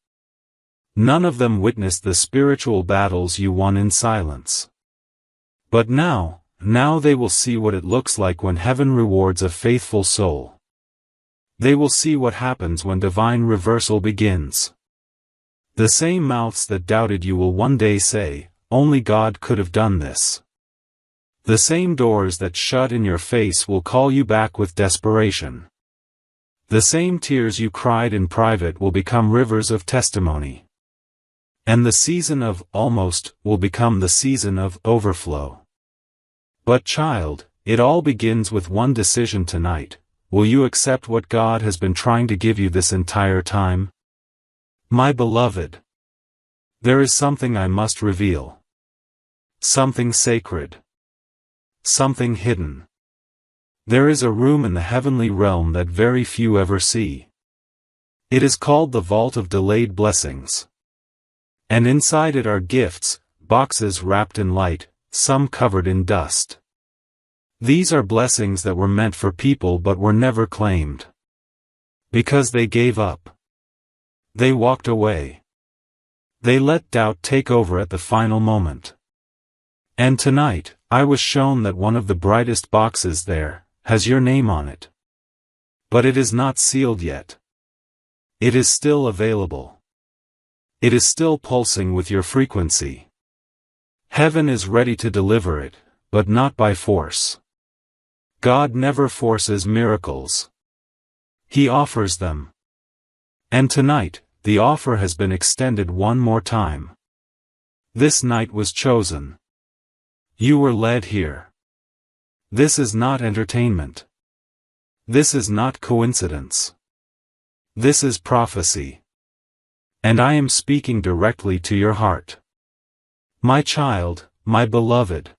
None of them witnessed the spiritual battles you won in silence. But now they will see what it looks like when heaven rewards a faithful soul. They will see what happens when divine reversal begins. The same mouths that doubted you will one day say, only God could have done this. The same doors that shut in your face will call you back with desperation. The same tears you cried in private will become rivers of testimony. And the season of almost will become the season of overflow. But child, it all begins with one decision tonight. Will you accept what God has been trying to give you this entire time? My beloved. There is something I must reveal. Something sacred. Something hidden. There is a room in the heavenly realm that very few ever see. It is called the Vault of Delayed Blessings. And inside it are gifts, boxes wrapped in light, some covered in dust. These are blessings that were meant for people but were never claimed. Because they gave up. They walked away. They let doubt take over at the final moment. And tonight, I was shown that one of the brightest boxes there has your name on it. But it is not sealed yet. It is still available. It is still pulsing with your frequency. Heaven is ready to deliver it, but not by force. God never forces miracles. He offers them. And tonight, the offer has been extended one more time. This night was chosen. You were led here. This is not entertainment. This is not coincidence. This is prophecy. And I am speaking directly to your heart. My child, my beloved.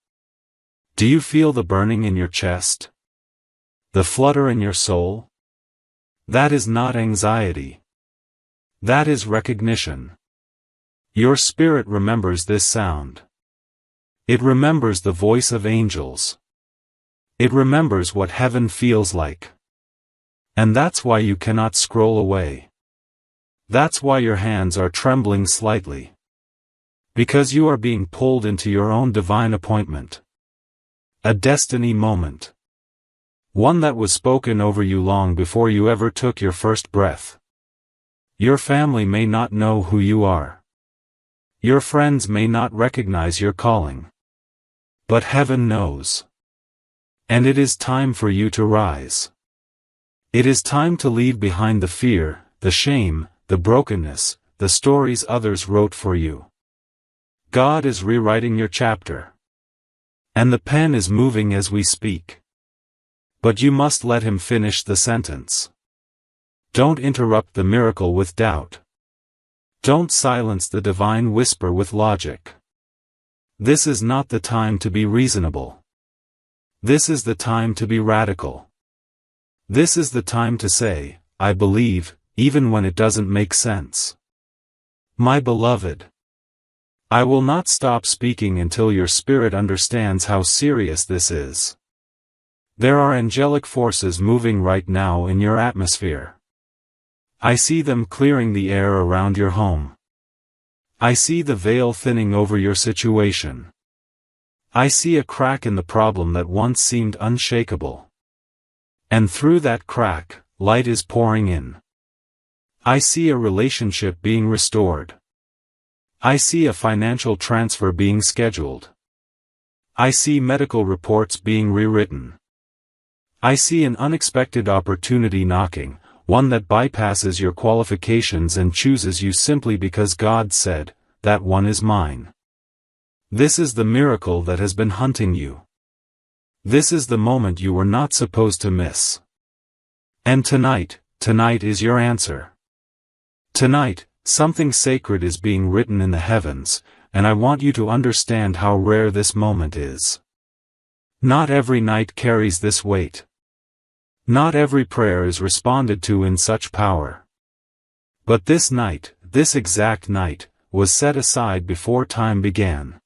Do you feel the burning in your chest? The flutter in your soul? That is not anxiety. That is recognition. Your spirit remembers this sound. It remembers the voice of angels. It remembers what heaven feels like. And that's why you cannot scroll away. That's why your hands are trembling slightly. Because you are being pulled into your own divine appointment. A destiny moment. One that was spoken over you long before you ever took your first breath. Your family may not know who you are. Your friends may not recognize your calling. But heaven knows. And it is time for you to rise. It is time to leave behind the fear, the shame, the brokenness, the stories others wrote for you. God is rewriting your chapter. And the pen is moving as we speak. But you must let him finish the sentence. Don't interrupt the miracle with doubt. Don't silence the divine whisper with logic. This is not the time to be reasonable. This is the time to be radical. This is the time to say, I believe, even when it doesn't make sense. My beloved. I will not stop speaking until your spirit understands how serious this is. There are angelic forces moving right now in your atmosphere. I see them clearing the air around your home. I see the veil thinning over your situation. I see a crack in the problem that once seemed unshakable. And through that crack, light is pouring in. I see a relationship being restored. I see a financial transfer being scheduled. I see medical reports being rewritten. I see an unexpected opportunity knocking, one that bypasses your qualifications and chooses you simply because God said, that one is mine. This is the miracle that has been hunting you. This is the moment you were not supposed to miss. And tonight is your answer. Tonight, something sacred is being written in the heavens, and I want you to understand how rare this moment is. Not every night carries this weight. Not every prayer is responded to in such power. But this night, this exact night, was set aside before time began.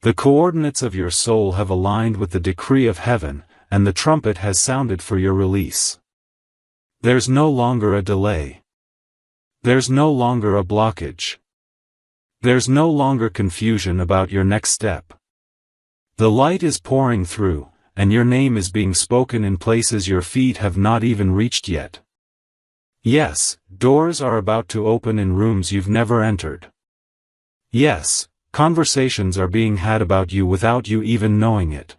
The coordinates of your soul have aligned with the decree of heaven, and the trumpet has sounded for your release. There's no longer a delay. There's no longer a blockage. There's no longer confusion about your next step. The light is pouring through, and your name is being spoken in places your feet have not even reached yet. Yes, doors are about to open in rooms you've never entered. Yes, conversations are being had about you without you even knowing it.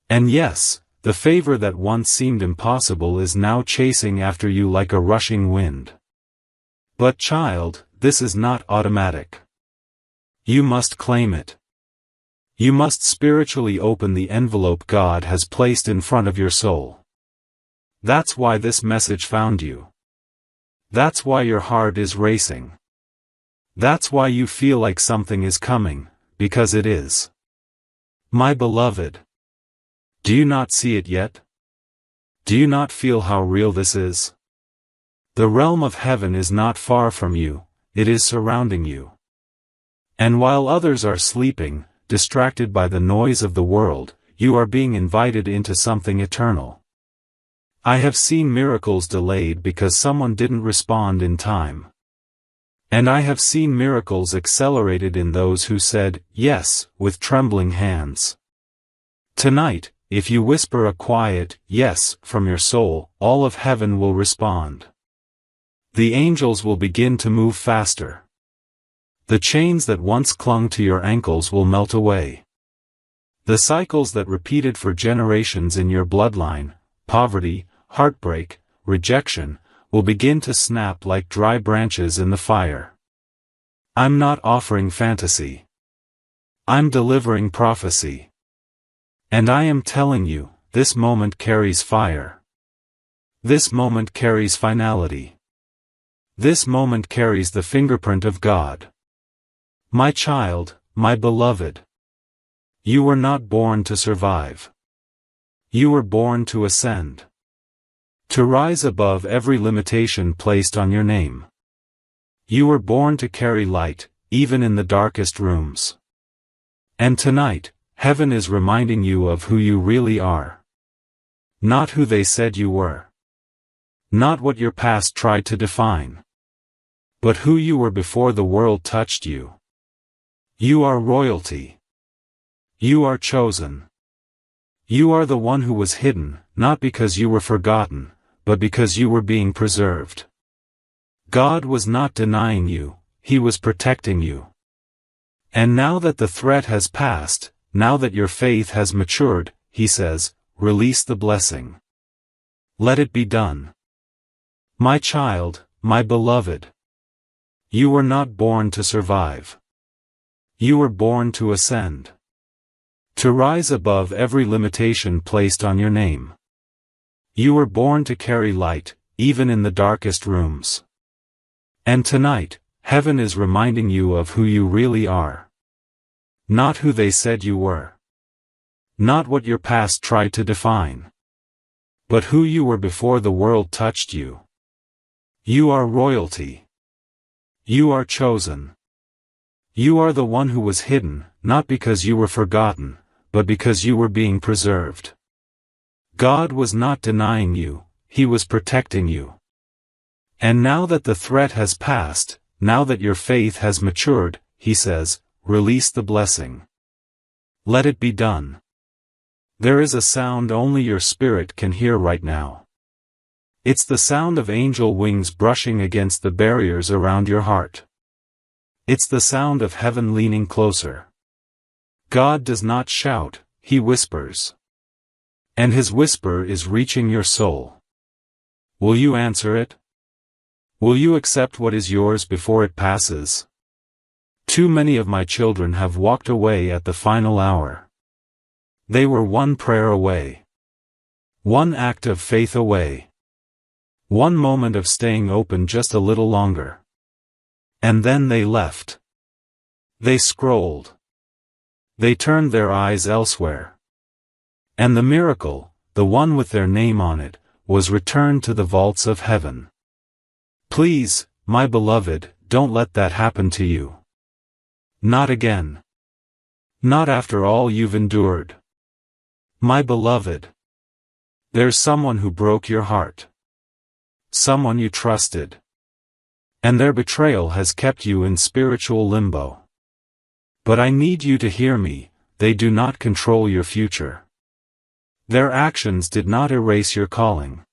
And yes, the favor that once seemed impossible is now chasing after you like a rushing wind. But child, this is not automatic. You must claim it. You must spiritually open the envelope God has placed in front of your soul. That's why this message found you. That's why your heart is racing. That's why you feel like something is coming, because it is. My beloved. Do you not see it yet? Do you not feel how real this is? The realm of heaven is not far from you, it is surrounding you. And while others are sleeping, distracted by the noise of the world, you are being invited into something eternal. I have seen miracles delayed because someone didn't respond in time. And I have seen miracles accelerated in those who said, yes, with trembling hands. Tonight, if you whisper a quiet, yes, from your soul, all of heaven will respond. The angels will begin to move faster. The chains that once clung to your ankles will melt away. The cycles that repeated for generations in your bloodline, poverty, heartbreak, rejection, will begin to snap like dry branches in the fire. I'm not offering fantasy. I'm delivering prophecy. And I am telling you, this moment carries fire. This moment carries finality. This moment carries the fingerprint of God. My child, my beloved. You were not born to survive. You were born to ascend. To rise above every limitation placed on your name. You were born to carry light, even in the darkest rooms. And tonight, heaven is reminding you of who you really are. Not who they said you were. Not what your past tried to define. But who you were before the world touched you. You are royalty. You are chosen. You are the one who was hidden, not because you were forgotten, but because you were being preserved. God was not denying you, He was protecting you. And now that the threat has passed, now that your faith has matured, He says, release the blessing. Let it be done. My child, my beloved. You were not born to survive. You were born to ascend. To rise above every limitation placed on your name. You were born to carry light, even in the darkest rooms. And tonight, heaven is reminding you of who you really are. Not who they said you were. Not what your past tried to define. But who you were before the world touched you. You are royalty. You are chosen. You are the one who was hidden, not because you were forgotten, but because you were being preserved. God was not denying you, He was protecting you. And now that the threat has passed, now that your faith has matured, He says, release the blessing. Let it be done. There is a sound only your spirit can hear right now. It's the sound of angel wings brushing against the barriers around your heart. It's the sound of heaven leaning closer. God does not shout, He whispers. And His whisper is reaching your soul. Will you answer it? Will you accept what is yours before it passes? Too many of my children have walked away at the final hour. They were one prayer away. One act of faith away. One moment of staying open just a little longer. And then they left. They scrolled. They turned their eyes elsewhere. And the miracle, the one with their name on it, was returned to the vaults of heaven. Please, my beloved, don't let that happen to you. Not again. Not after all you've endured. My beloved. There's someone who broke your heart. Someone you trusted. And their betrayal has kept you in spiritual limbo. But I need you to hear me, they do not control your future. Their actions did not erase your calling.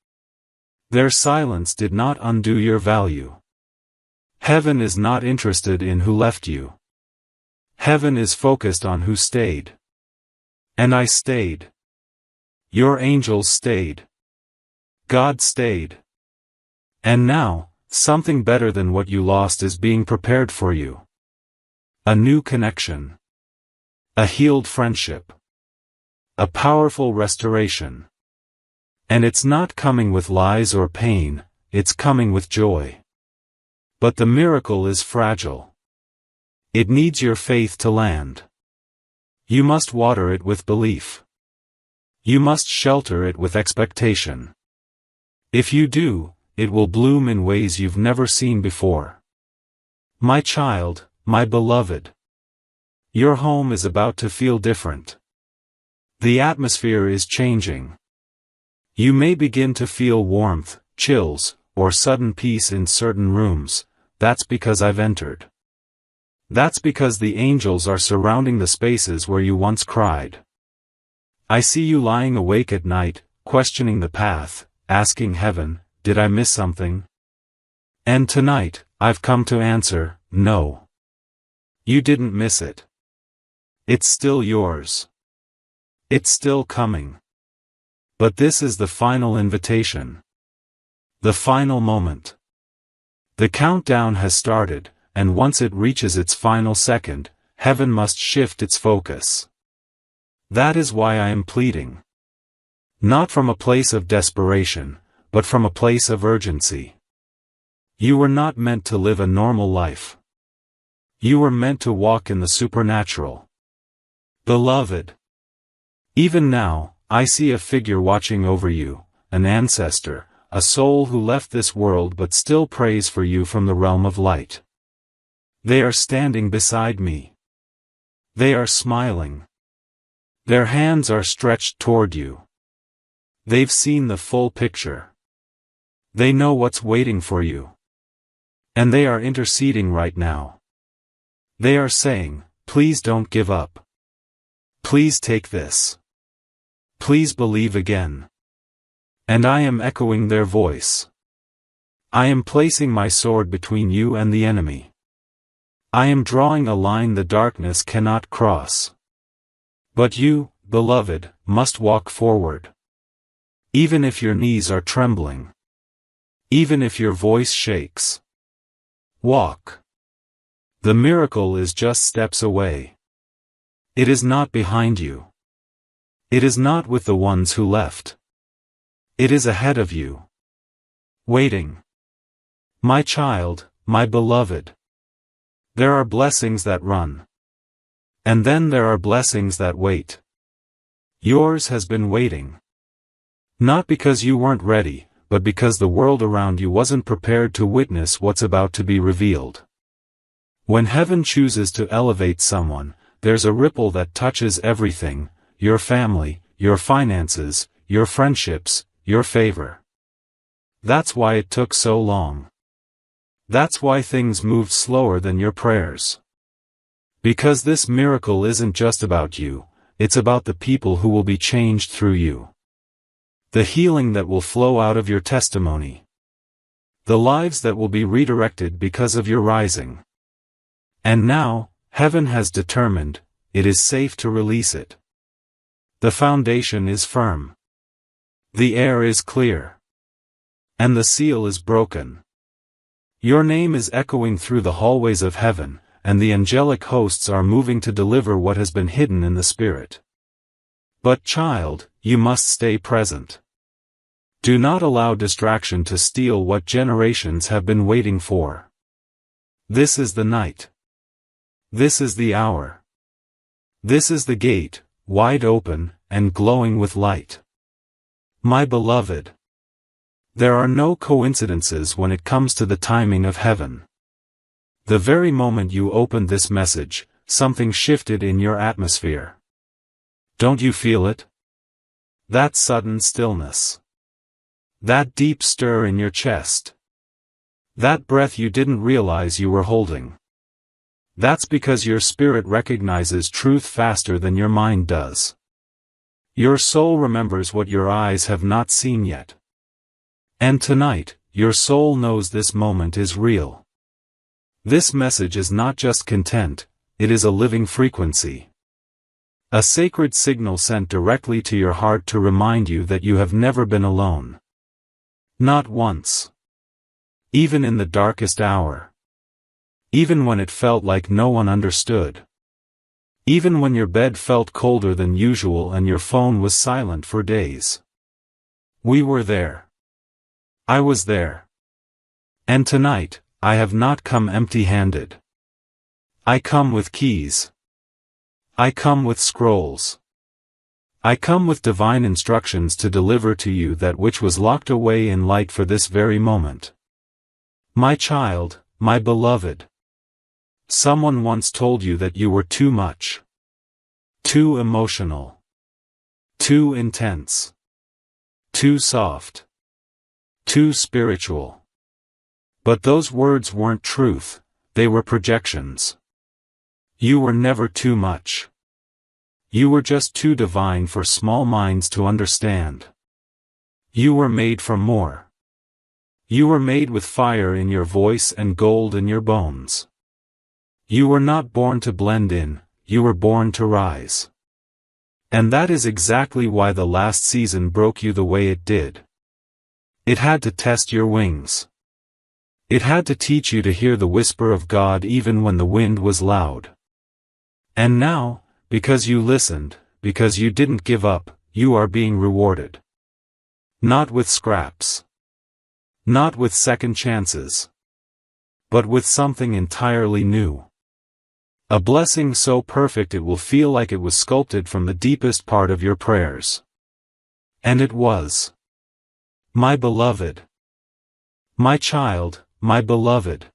Their silence did not undo your value. Heaven is not interested in who left you. Heaven is focused on who stayed. And I stayed. Your angels stayed. God stayed. And now, something better than what you lost is being prepared for you. A new connection. A healed friendship. A powerful restoration. And it's not coming with lies or pain, it's coming with joy. But the miracle is fragile. It needs your faith to land. You must water it with belief. You must shelter it with expectation. If you do, it will bloom in ways you've never seen before. My child, my beloved. Your home is about to feel different. The atmosphere is changing. You may begin to feel warmth, chills, or sudden peace in certain rooms. That's because I've entered. That's because the angels are surrounding the spaces where you once cried. I see you lying awake at night, questioning the path, asking heaven, did I miss something? And tonight, I've come to answer, no. You didn't miss it. It's still yours. It's still coming. But this is the final invitation. The final moment. The countdown has started, and once it reaches its final second, heaven must shift its focus. That is why I am pleading. Not from a place of desperation, but from a place of urgency. You were not meant to live a normal life. You were meant to walk in the supernatural. Beloved. Even now, I see a figure watching over you, an ancestor, a soul who left this world but still prays for you from the realm of light. They are standing beside me. They are smiling. Their hands are stretched toward you. They've seen the full picture. They know what's waiting for you. And they are interceding right now. They are saying, please don't give up. Please take this. Please believe again. And I am echoing their voice. I am placing my sword between you and the enemy. I am drawing a line the darkness cannot cross. But you, beloved, must walk forward. Even if your knees are trembling. Even if your voice shakes. Walk. The miracle is just steps away. It is not behind you. It is not with the ones who left. It is ahead of you. Waiting. My child, my beloved. There are blessings that run. And then there are blessings that wait. Yours has been waiting. Not because you weren't ready, but because the world around you wasn't prepared to witness what's about to be revealed. When heaven chooses to elevate someone, there's a ripple that touches everything, your family, your finances, your friendships, your favor. That's why it took so long. That's why things moved slower than your prayers. Because this miracle isn't just about you, it's about the people who will be changed through you. The healing that will flow out of your testimony. The lives that will be redirected because of your rising. And now, heaven has determined, it is safe to release it. The foundation is firm. The air is clear. And the seal is broken. Your name is echoing through the hallways of heaven, and the angelic hosts are moving to deliver what has been hidden in the spirit. But child, you must stay present. Do not allow distraction to steal what generations have been waiting for. This is the night. This is the hour. This is the gate, wide open, and glowing with light. My beloved. There are no coincidences when it comes to the timing of heaven. The very moment you opened this message, something shifted in your atmosphere. Don't you feel it? That sudden stillness. That deep stir in your chest. That breath you didn't realize you were holding. That's because your spirit recognizes truth faster than your mind does. Your soul remembers what your eyes have not seen yet. And tonight, your soul knows this moment is real. This message is not just content, it is a living frequency. A sacred signal sent directly to your heart to remind you that you have never been alone. Not once. Even in the darkest hour. Even when it felt like no one understood. Even when your bed felt colder than usual and your phone was silent for days. We were there. I was there. And tonight, I have not come empty-handed. I come with keys. I come with scrolls. I come with divine instructions to deliver to you that which was locked away in light for this very moment. My child, my beloved. Someone once told you that you were too much. Too emotional. Too intense. Too soft. Too spiritual. But those words weren't truth, they were projections. You were never too much. You were just too divine for small minds to understand. You were made for more. You were made with fire in your voice and gold in your bones. You were not born to blend in, you were born to rise. And that is exactly why the last season broke you the way it did. It had to test your wings. It had to teach you to hear the whisper of God even when the wind was loud. And now, because you listened, because you didn't give up, you are being rewarded. Not with scraps. Not with second chances. But with something entirely new. A blessing so perfect it will feel like it was sculpted from the deepest part of your prayers. And it was. My beloved. My child, my beloved.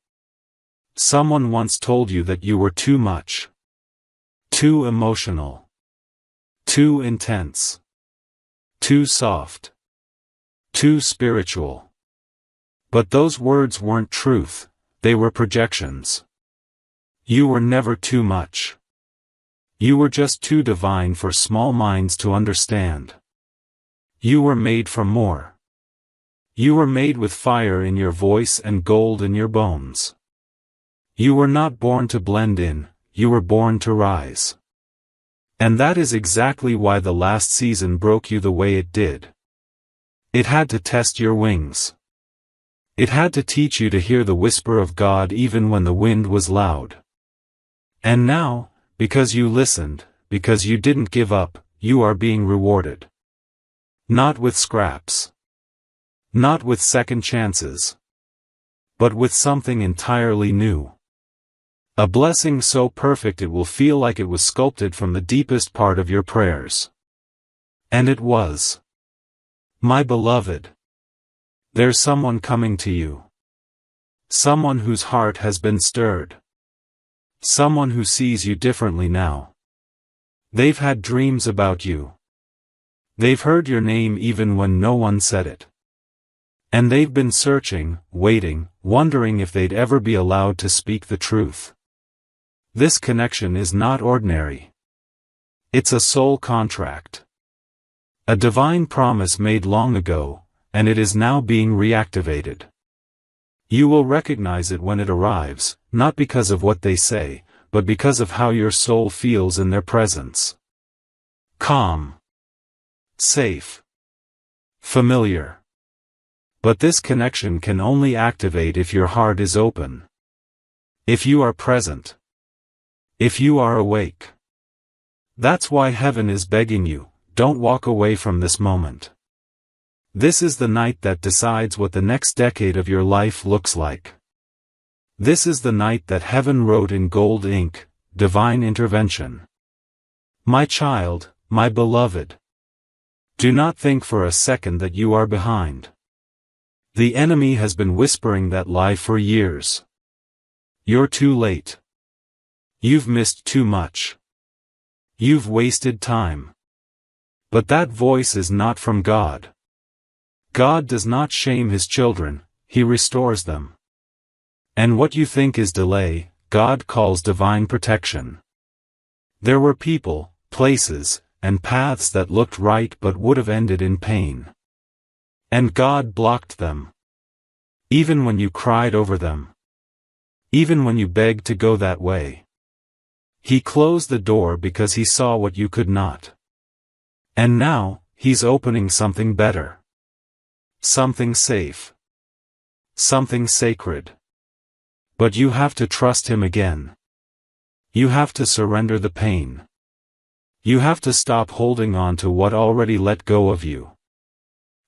Someone once told you that you were too much. Too emotional. Too intense. Too soft. Too spiritual. But those words weren't truth, they were projections. You were never too much. You were just too divine for small minds to understand. You were made for more. You were made with fire in your voice and gold in your bones. You were not born to blend in, you were born to rise. And that is exactly why the last season broke you the way it did. It had to test your wings. It had to teach you to hear the whisper of God even when the wind was loud. And now, because you listened, because you didn't give up, you are being rewarded. Not with scraps. Not with second chances. But with something entirely new. A blessing so perfect it will feel like it was sculpted from the deepest part of your prayers. And it was. My beloved. There's someone coming to you. Someone whose heart has been stirred. Someone who sees you differently now. They've had dreams about you. They've heard your name even when no one said it. And they've been searching, waiting, wondering if they'd ever be allowed to speak the truth. This connection is not ordinary. It's a soul contract. A divine promise made long ago, and it is now being reactivated. You will recognize it when it arrives, not because of what they say, but because of how your soul feels in their presence. Calm. Safe. Familiar. But this connection can only activate if your heart is open. If you are present. If you are awake. That's why heaven is begging you, don't walk away from this moment. This is the night that decides what the next decade of your life looks like. This is the night that heaven wrote in gold ink, divine intervention. My child, my beloved. Do not think for a second that you are behind. The enemy has been whispering that lie for years. You're too late. You've missed too much. You've wasted time. But that voice is not from God. God does not shame his children, he restores them. And what you think is delay, God calls divine protection. There were people, places, and paths that looked right but would have ended in pain. And God blocked them. Even when you cried over them. Even when you begged to go that way. He closed the door because he saw what you could not. And now, he's opening something better. Something safe. Something sacred. But you have to trust him again. You have to surrender the pain. You have to stop holding on to what already let go of you.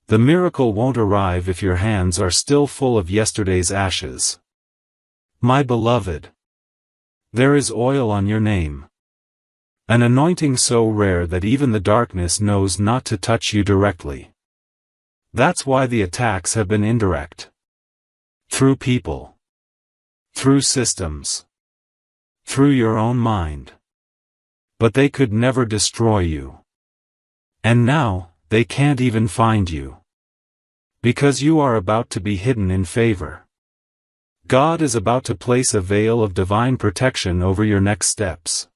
The miracle won't arrive if your hands are still full of yesterday's ashes. My beloved. There is oil on your name. An anointing so rare that even the darkness knows not to touch you directly. That's why the attacks have been indirect. Through people. Through systems. Through your own mind. But they could never destroy you. And now, they can't even find you. Because you are about to be hidden in favor. God is about to place a veil of divine protection over your next steps.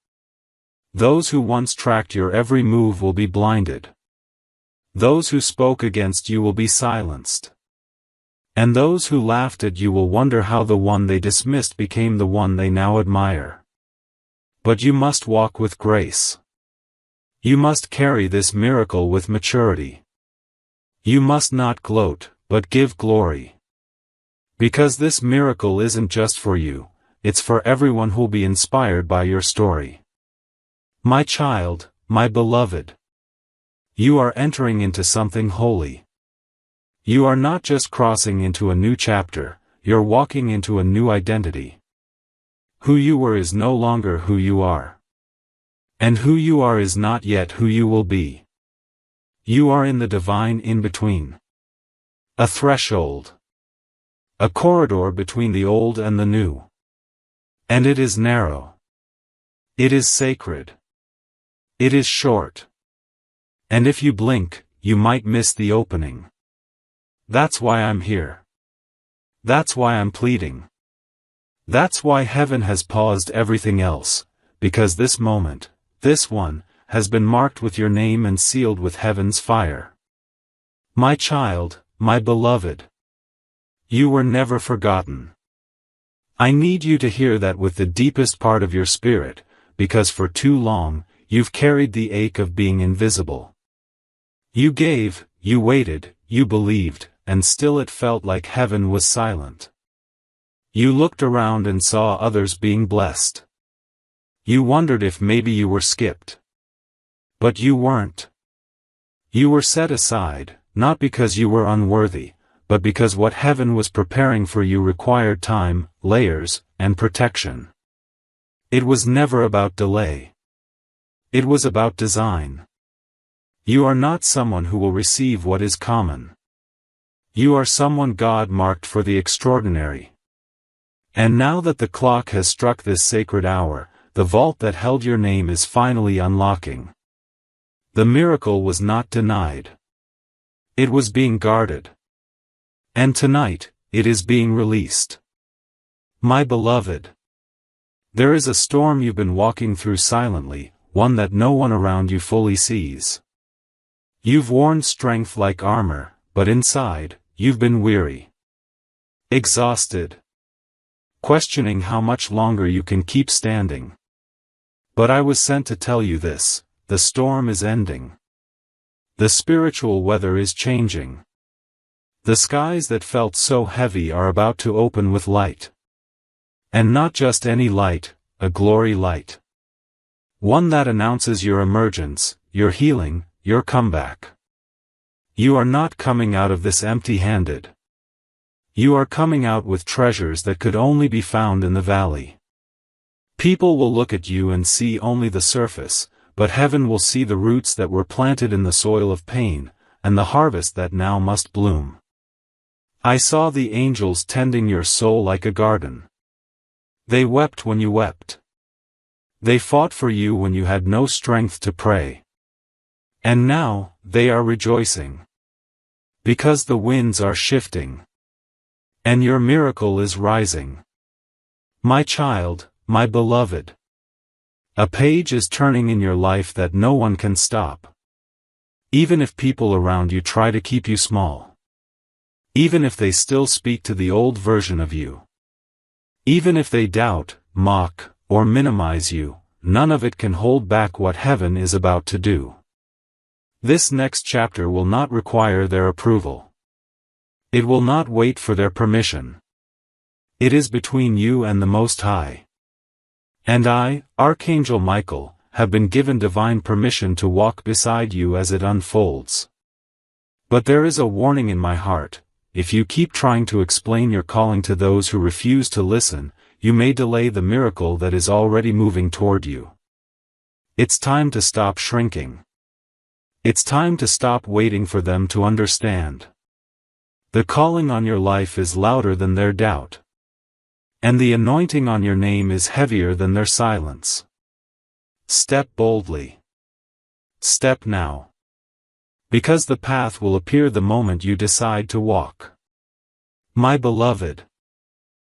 Those who once tracked your every move will be blinded. Those who spoke against you will be silenced. And those who laughed at you will wonder how the one they dismissed became the one they now admire. But you must walk with grace. You must carry this miracle with maturity. You must not gloat, but give glory. Because this miracle isn't just for you, it's for everyone who'll be inspired by your story. My child, my beloved. You are entering into something holy. You are not just crossing into a new chapter, you're walking into a new identity. Who you were is no longer who you are. And who you are is not yet who you will be. You are in the divine in-between. A threshold. A corridor between the old and the new. And it is narrow. It is sacred. It is short. And if you blink, you might miss the opening. That's why I'm here. That's why I'm pleading. That's why heaven has paused everything else, because this moment, this one, has been marked with your name and sealed with heaven's fire. My child, my beloved. You were never forgotten. I need you to hear that with the deepest part of your spirit, because for too long, you've carried the ache of being invisible. You gave, you waited, you believed, and still it felt like heaven was silent. You looked around and saw others being blessed. You wondered if maybe you were skipped. But you weren't. You were set aside, not because you were unworthy, but because what heaven was preparing for you required time, layers, and protection. It was never about delay. It was about design. You are not someone who will receive what is common. You are someone God marked for the extraordinary. And now that the clock has struck this sacred hour, the vault that held your name is finally unlocking. The miracle was not denied. It was being guarded. And tonight, it is being released. My beloved. There is a storm you've been walking through silently, one that no one around you fully sees. You've worn strength like armor, but inside, you've been weary. Exhausted. Questioning how much longer you can keep standing. But I was sent to tell you this, the storm is ending. The spiritual weather is changing. The skies that felt so heavy are about to open with light. And not just any light, a glory light. One that announces your emergence, your healing, your comeback. You are not coming out of this empty-handed. You are coming out with treasures that could only be found in the valley. People will look at you and see only the surface, but heaven will see the roots that were planted in the soil of pain, and the harvest that now must bloom. I saw the angels tending your soul like a garden. They wept when you wept. They fought for you when you had no strength to pray. And now, they are rejoicing. Because the winds are shifting. And your miracle is rising. My child, my beloved. A page is turning in your life that no one can stop. Even if people around you try to keep you small. Even if they still speak to the old version of you. Even if they doubt, mock, or minimize you, none of it can hold back what heaven is about to do. This next chapter will not require their approval. It will not wait for their permission. It is between you and the Most High. And I, Archangel Michael, have been given divine permission to walk beside you as it unfolds. But there is a warning in my heart: if you keep trying to explain your calling to those who refuse to listen, you may delay the miracle that is already moving toward you. It's time to stop shrinking. It's time to stop waiting for them to understand. The calling on your life is louder than their doubt. And the anointing on your name is heavier than their silence. Step boldly. Step now. Because the path will appear the moment you decide to walk. My beloved.